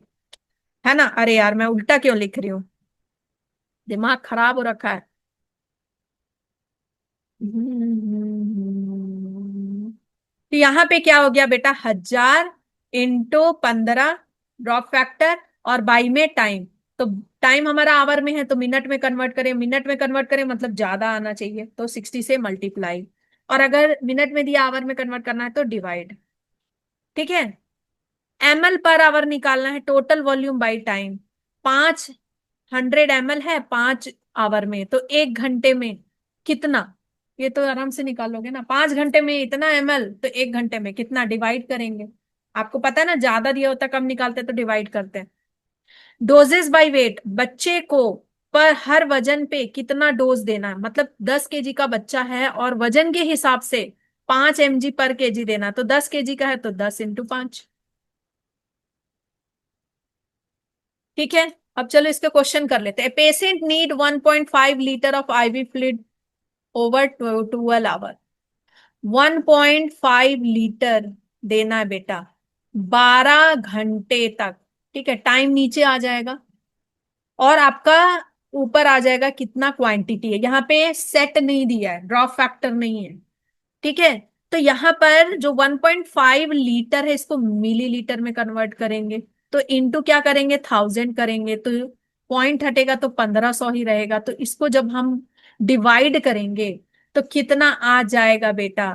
है ना। अरे यार मैं उल्टा क्यों लिख रही हूँ, दिमाग खराब हो रखा है। तो यहाँ पे क्या हो गया बेटा, 1000 × 15 ड्रॉप फैक्टर, और बाई में टाइम, तो टाइम हमारा आवर में है तो मिनट में कन्वर्ट करें, मिनट में कन्वर्ट करें मतलब ज्यादा आना चाहिए, तो 60 से मल्टीप्लाई, और अगर मिनट में दिया आवर में कन्वर्ट करना है तो डिवाइड, ठीक है। ml पर आवर निकालना है, total volume by time, 500 ml है 5 आवर में, तो 1 घंटे में कितना, ये तो आराम से निकालोगे ना, 5 घंटे में इतना ml, तो 1 घंटे में कितना, डिवाइड करेंगे। आपको पता है ना, ज्यादा दिया होता कम निकालते तो डिवाइड करते हैं। डोजेस बाय वेट, बच्चे को पर हर वजन पे कितना डोज देना है, मतलब 10 kg का बच्चा है और वजन के हिसाब से 5 mg पर केजी देना, तो 10 kg का है तो 10 × 5, ठीक है। अब चलो इसके क्वेश्चन कर लेते हैं। Patient need 1.5 litre of IV fluid over 12 hour. 1.5 litre देना है बेटा 12 घंटे तक। ठीक है, टाइम नीचे आ जाएगा और आपका ऊपर आ जाएगा कितना क्वांटिटी है। यहाँ पे सेट नहीं दिया है, ड्रॉप फैक्टर नहीं है। ठीक है, तो यहाँ पर जो 1.5 लीटर है इसको मिलीलीटर में कन्वर्ट करेंगे, तो इनटू क्या करेंगे 1000 करेंगे, तो पॉइंट हटेगा तो 1500 ही रहेगा। तो इसको जब हम डिवाइड करेंगे तो कितना आ जाएगा बेटा?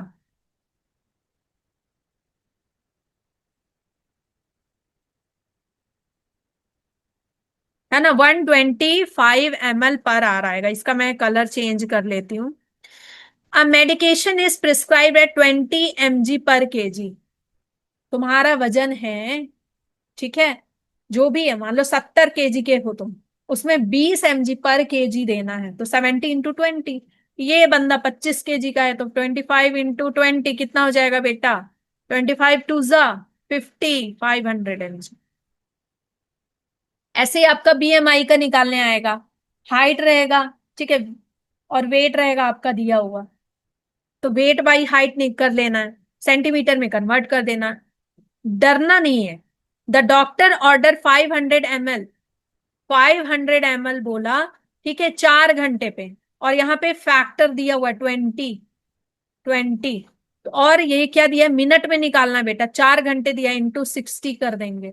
है ना, 125 ml पर आ रहेगा। इसका मैं कलर चेंज कर लेती हूँ। A medication is prescribe at 20 mg per KG. तुम्हारा वजन है, ठीक है, जो भी है, मान लो 70 kg के हो तुम, उसमें 20 mg पर केजी देना है, तो 70 × 20। ये बंदा 25 kg का है तो 25 × 20 कितना हो जाएगा बेटा? 25 × 2 = 50, 500 mg। ऐसे ही आपका बीएमआई का निकालने आएगा। हाइट रहेगा, ठीक है, और वेट रहेगा आपका दिया हुआ, तो वेट बाई हाइट नहीं कर लेना है, सेंटीमीटर में कन्वर्ट कर देना है। डरना नहीं है। The doctor order 500 ml, 500 ml बोला, ठीक है, 4 घंटे पे, और यहाँ पे फैक्टर दिया हुआ है 20, 20। और ये क्या दिया है? मिनट में निकालना बेटा, 4 घंटे दिया, × 60 कर देंगे।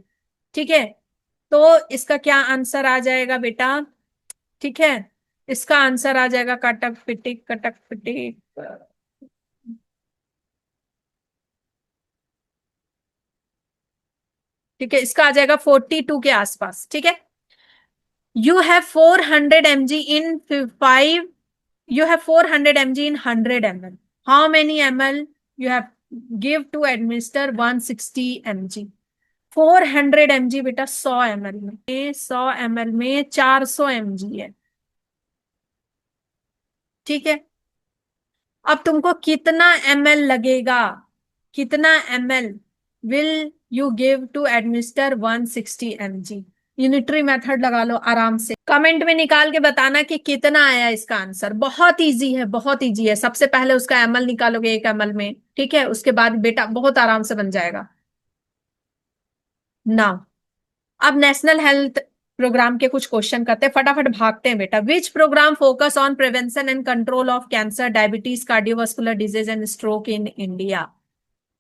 ठीक है, तो इसका क्या आंसर आ जाएगा बेटा? ठीक है, इसका आंसर आ जाएगा, कटक पिटिक कटक पिटिक, ठीक है, इसका आ जाएगा 42 के आसपास। ठीक है, you have 400 mg in 5, you have 400 mg in 100 ml, how many ml you have give to administer 160 mg? 400 mg बेटा 100 ml में, 100 ml में 400 mg है। ठीक है, अब तुमको कितना ml लगेगा, कितना ml will you give to administer 160 mg? Unitary method लगा लो आराम से, कमेंट में निकाल के बताना कि कितना आया इसका आंसर। बहुत इजी है, बहुत इजी है। सबसे पहले उसका एमएल निकालोगे 1 ml में, ठीक है, उसके बाद बेटा बहुत आराम से बन जाएगा ना। अब नेशनल हेल्थ प्रोग्राम के कुछ क्वेश्चन करते हैं, फटाफट भागते हैं बेटा। विच programme focus on prevention and control of cancer, diabetes, cardiovascular disease and stroke in India?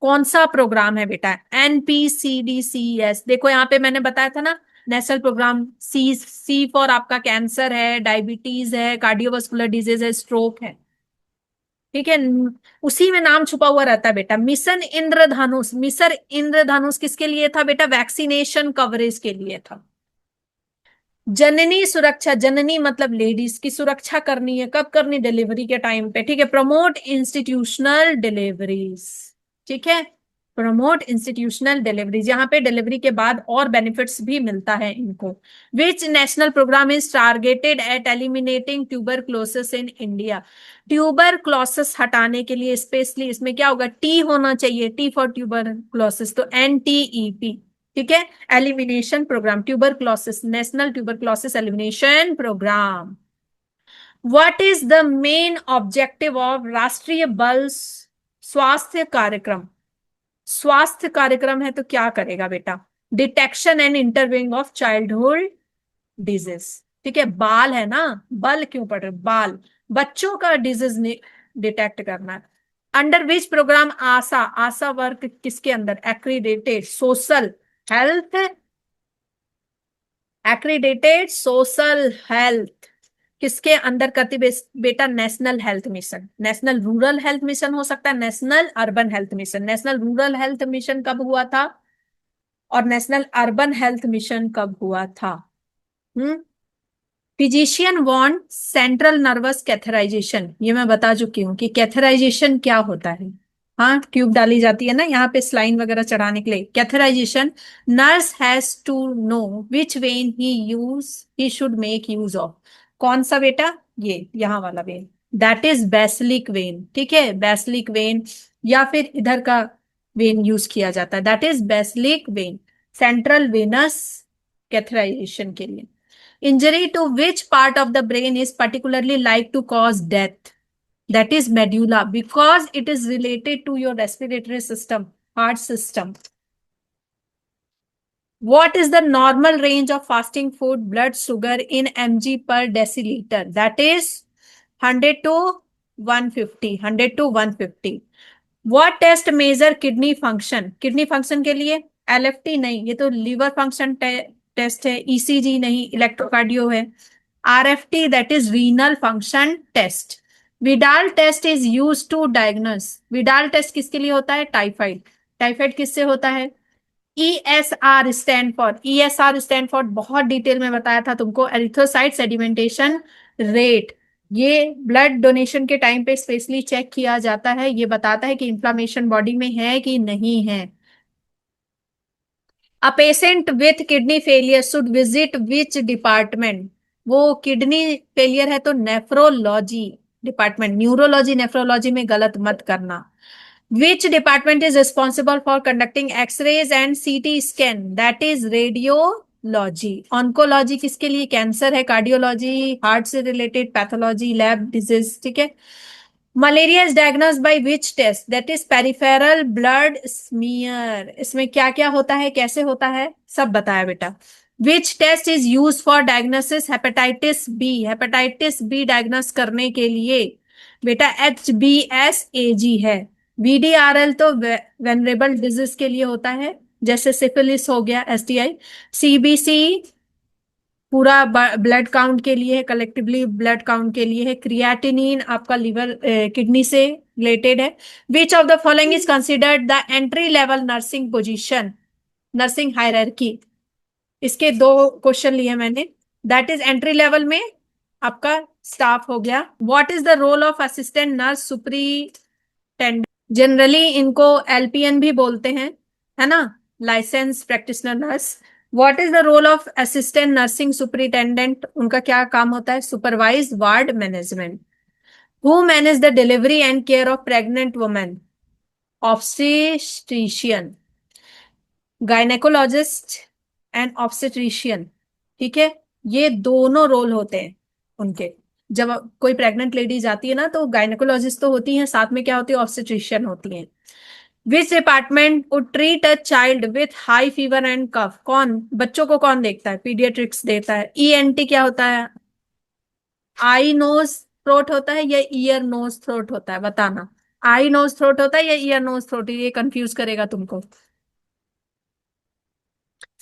कौन सा प्रोग्राम है बेटा? NPCDCS। देखो यहाँ पे मैंने बताया था ना, नेशनल प्रोग्राम। सी फॉर आपका कैंसर है, डायबिटीज है, कार्डियोवास्कुलर डिजीज है, स्ट्रोक है। ठीक है, उसी में नाम छुपा हुआ रहता है बेटा। मिशन इंद्रधनुष, मिशन इंद्रधनुष किसके लिए था बेटा? वैक्सीनेशन कवरेज के लिए था। जननी सुरक्षा, जननी मतलब लेडीज की सुरक्षा करनी है, कब करनी? डिलीवरी के टाइम पे। ठीक है, प्रमोट इंस्टीट्यूशनल डिलीवरीज, ठीक है, प्रमोट इंस्टीट्यूशनल डिलीवरीज, यहाँ पे डिलीवरी के बाद और बेनिफिट्स भी मिलता है इनको। Which national programme is targeted at eliminating tuberculosis in India? Tuberculosis हटाने के लिए स्पेशली इसमें क्या होगा? टी होना चाहिए, टी फॉर ट्यूबरक्लोसिस, तो NTEP। ठीक है, elimination programme, tuberculosis, national tuberculosis elimination programme. What is the main objective of Rashtriya Bal स्वास्थ्य कार्यक्रम? स्वास्थ्य कार्यक्रम है तो क्या करेगा बेटा? Detection and intervening of childhood disease. ठीक है, बाल है ना, बल क्यों पढ़ रहे? बाल, बच्चों का डिजीज डिटेक्ट करना है। Under which programme Asha, Asha work किसके अंदर? Accredited social health, accredited social health किसके अंदर करती बेटा? National health mission. National rural health mission हो सकता है, national urban health mission. National rural health mission कब हुआ था और नेशनल अर्बन हेल्थ मिशन कब हुआ था? Hmm physician want central nervous catheterisation, ये मैं बता चुकी हूँ कि कैथराइजेशन क्या होता है। हाँ, ट्यूब डाली जाती है ना यहाँ पे स्लाइन वगैरह चढ़ाने के लिए, catheterization. Nurse has to know which vein he should make use of. कौन सा बेटा? ये यहाँ वाला vein, that is basilic vein. ठीक है, बेसिलिक वेन, या फिर इधर का वेन यूज किया जाता है, that is basilic vein, central venous catheterization के लिए। Injury to which part of the brain is particularly like to cause death? That is medulla because it is related to your respiratory system, heart system. What is the normal range of fasting food blood sugar in mg per deciliter? That is 100 to 150. 100 to 150. What test measure kidney function? Kidney function के लिए LFT नहीं, ये तो liver function test है। ECG नहीं, electrocardio है। RFT that is renal function test. Widal test is use to diagnose. Widal test किसके लिए होता है? टाइफाइड। टाइफाइड किससे होता है? ESR stand for, ESR stand for बहुत डिटेल में बताया था तुमको, एरिथ्रोसाइट सेडिमेंटेशन रेट। ये ब्लड डोनेशन के टाइम पे स्पेशली चेक किया जाता है, ये बताता है कि इंफ्लेमेशन बॉडी में है कि नहीं है। A patient with kidney failure should visit which department? वो किडनी फेलियर है तो नेफ्रोलॉजी डिपार्टमेंट। न्यूरोलॉजी नेफ्रोलॉजी में गलत मत करना। Which department is responsible for conducting X-rays and CT scan? That is radiology. Oncology किसके लिए? कैंसर है। कार्डियोलॉजी हार्ट से रिलेटेड, पैथोलॉजी लैब डिजीज, ठीक है। Malaria is diagnosed by which test? That is peripheral blood smear. इसमें क्या क्या होता है, कैसे होता है, सब बताया बेटा। Which test is use for diagnosis hepatitis B? Hepatitis B diagnose करने के लिए बेटा HBsAg है। VDRL तो वेनरेबल डिजीज के लिए होता है, जैसे सिफिलिस हो गया, STI। CBC पूरा ब्लड काउंट के लिए है, कलेक्टिवली ब्लड काउंट के लिए है। क्रिएटिनिन आपका लिवर किडनी से रिलेटेड है। Which of the following is considered the entry level nursing position, nursing hierarchy? इसके दो क्वेश्चन लिए मैंने। दैट इज एंट्री लेवल में आपका स्टाफ हो गया। What is the role of assistant nurse superintendent? Generally इनको LPN भी बोलते हैं, है ना, license practitioner nurse. What is the role of assistant nursing superintendent? उनका क्या काम होता है? Supervise ward management. Who manage the delivery and care of pregnant women? Obstetrician, gynaecologist and obstetrician, ठीक है। ये दोनों रोल होते हैं उनके। जब कोई प्रेग्नेंट लेडी जाती है ना, तो गायनेकोलॉजिस्ट तो होती है, साथ में क्या होती है? ऑब्स्टेट्रिशियन होती है। Which department would treat a child with high fever and cough? कौन बच्चों को कौन देखता है? पीडियाट्रिक्स देता है। ENT क्या होता है? आई नोज थ्रोट होता है या ईयर नोज थ्रोट होता है? बताना। आई नोज थ्रोट होता है या ईयर नोज थ्रोट? ये कंफ्यूज करेगा तुमको।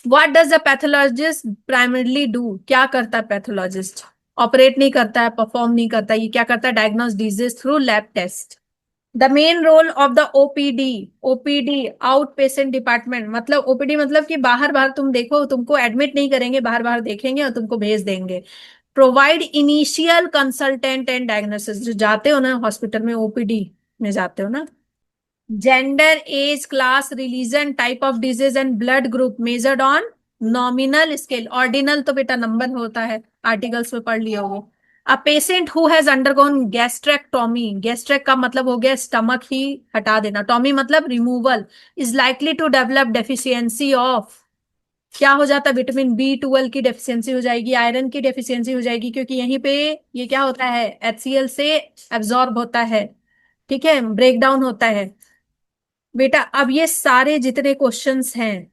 What does the pathologist primarily do? क्या करता है पैथोलॉजिस्ट? ऑपरेट नहीं करता है, परफॉर्म नहीं करता, ये क्या करता है? Diagnose disease through lab test. The main role of the OPD? OPD out patient department, मतलब OPD मतलब कि बाहर बाहर तुम देखो, तुमको एडमिट नहीं करेंगे, बाहर बाहर देखेंगे और तुमको भेज देंगे। Provide initial consultant and diagnosis, जो जाते हो ना हॉस्पिटल में, OPD में जाते हो ना। Gender age class religion type of disease and blood group measured on nominal scale. Ordinal तो बेटा नंबर होता है, आर्टिकल्स में पढ़ लिया वो। A patient who has undergone gastrectomy, गैस्ट्रेक का मतलब हो गया स्टमक ही हटा देना, टॉमी मतलब removal, is likely to develop deficiency of, क्या हो जाता है? विटामिन B12 की डेफिशिएंसी हो जाएगी, आयरन की डेफिशिएंसी हो जाएगी, क्योंकि यहीं पे ये क्या होता है? HCl से एब्जॉर्ब होता है, ठीक है, ब्रेक डाउन होता है। बेटा अब ये सारे जितने क्वेश्चंस हैं,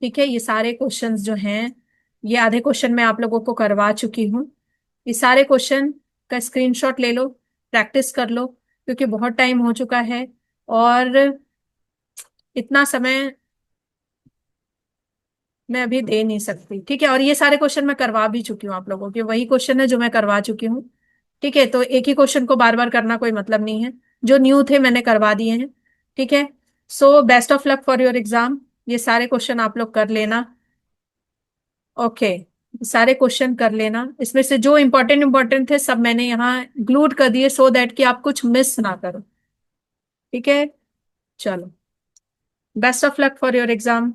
ठीक है, ये सारे क्वेश्चंस जो हैं, ये आधे क्वेश्चन मैं आप लोगों को करवा चुकी हूँ। ये सारे क्वेश्चन का स्क्रीनशॉट ले लो, प्रैक्टिस कर लो, क्योंकि बहुत टाइम हो चुका है और इतना समय मैं अभी दे नहीं सकती, ठीक है। और ये सारे क्वेश्चन मैं करवा भी चुकी हूँ आप लोगों के, वही क्वेश्चन है जो मैं करवा चुकी हूँ, ठीक है। तो एक ही क्वेश्चन को बार बार करना कोई मतलब नहीं है, जो न्यू थे मैंने करवा दिए हैं, ठीक है। So best of luck for your exam. ये सारे क्वेश्चन आप लोग कर लेना, ओके। सारे क्वेश्चन कर लेना, इसमें से जो इंपॉर्टेंट इंपॉर्टेंट थे सब मैंने यहाँ इंक्लूड कर दिए, सो दैट कि आप कुछ मिस ना करो, ठीक है। चलो, best of luck for your exam.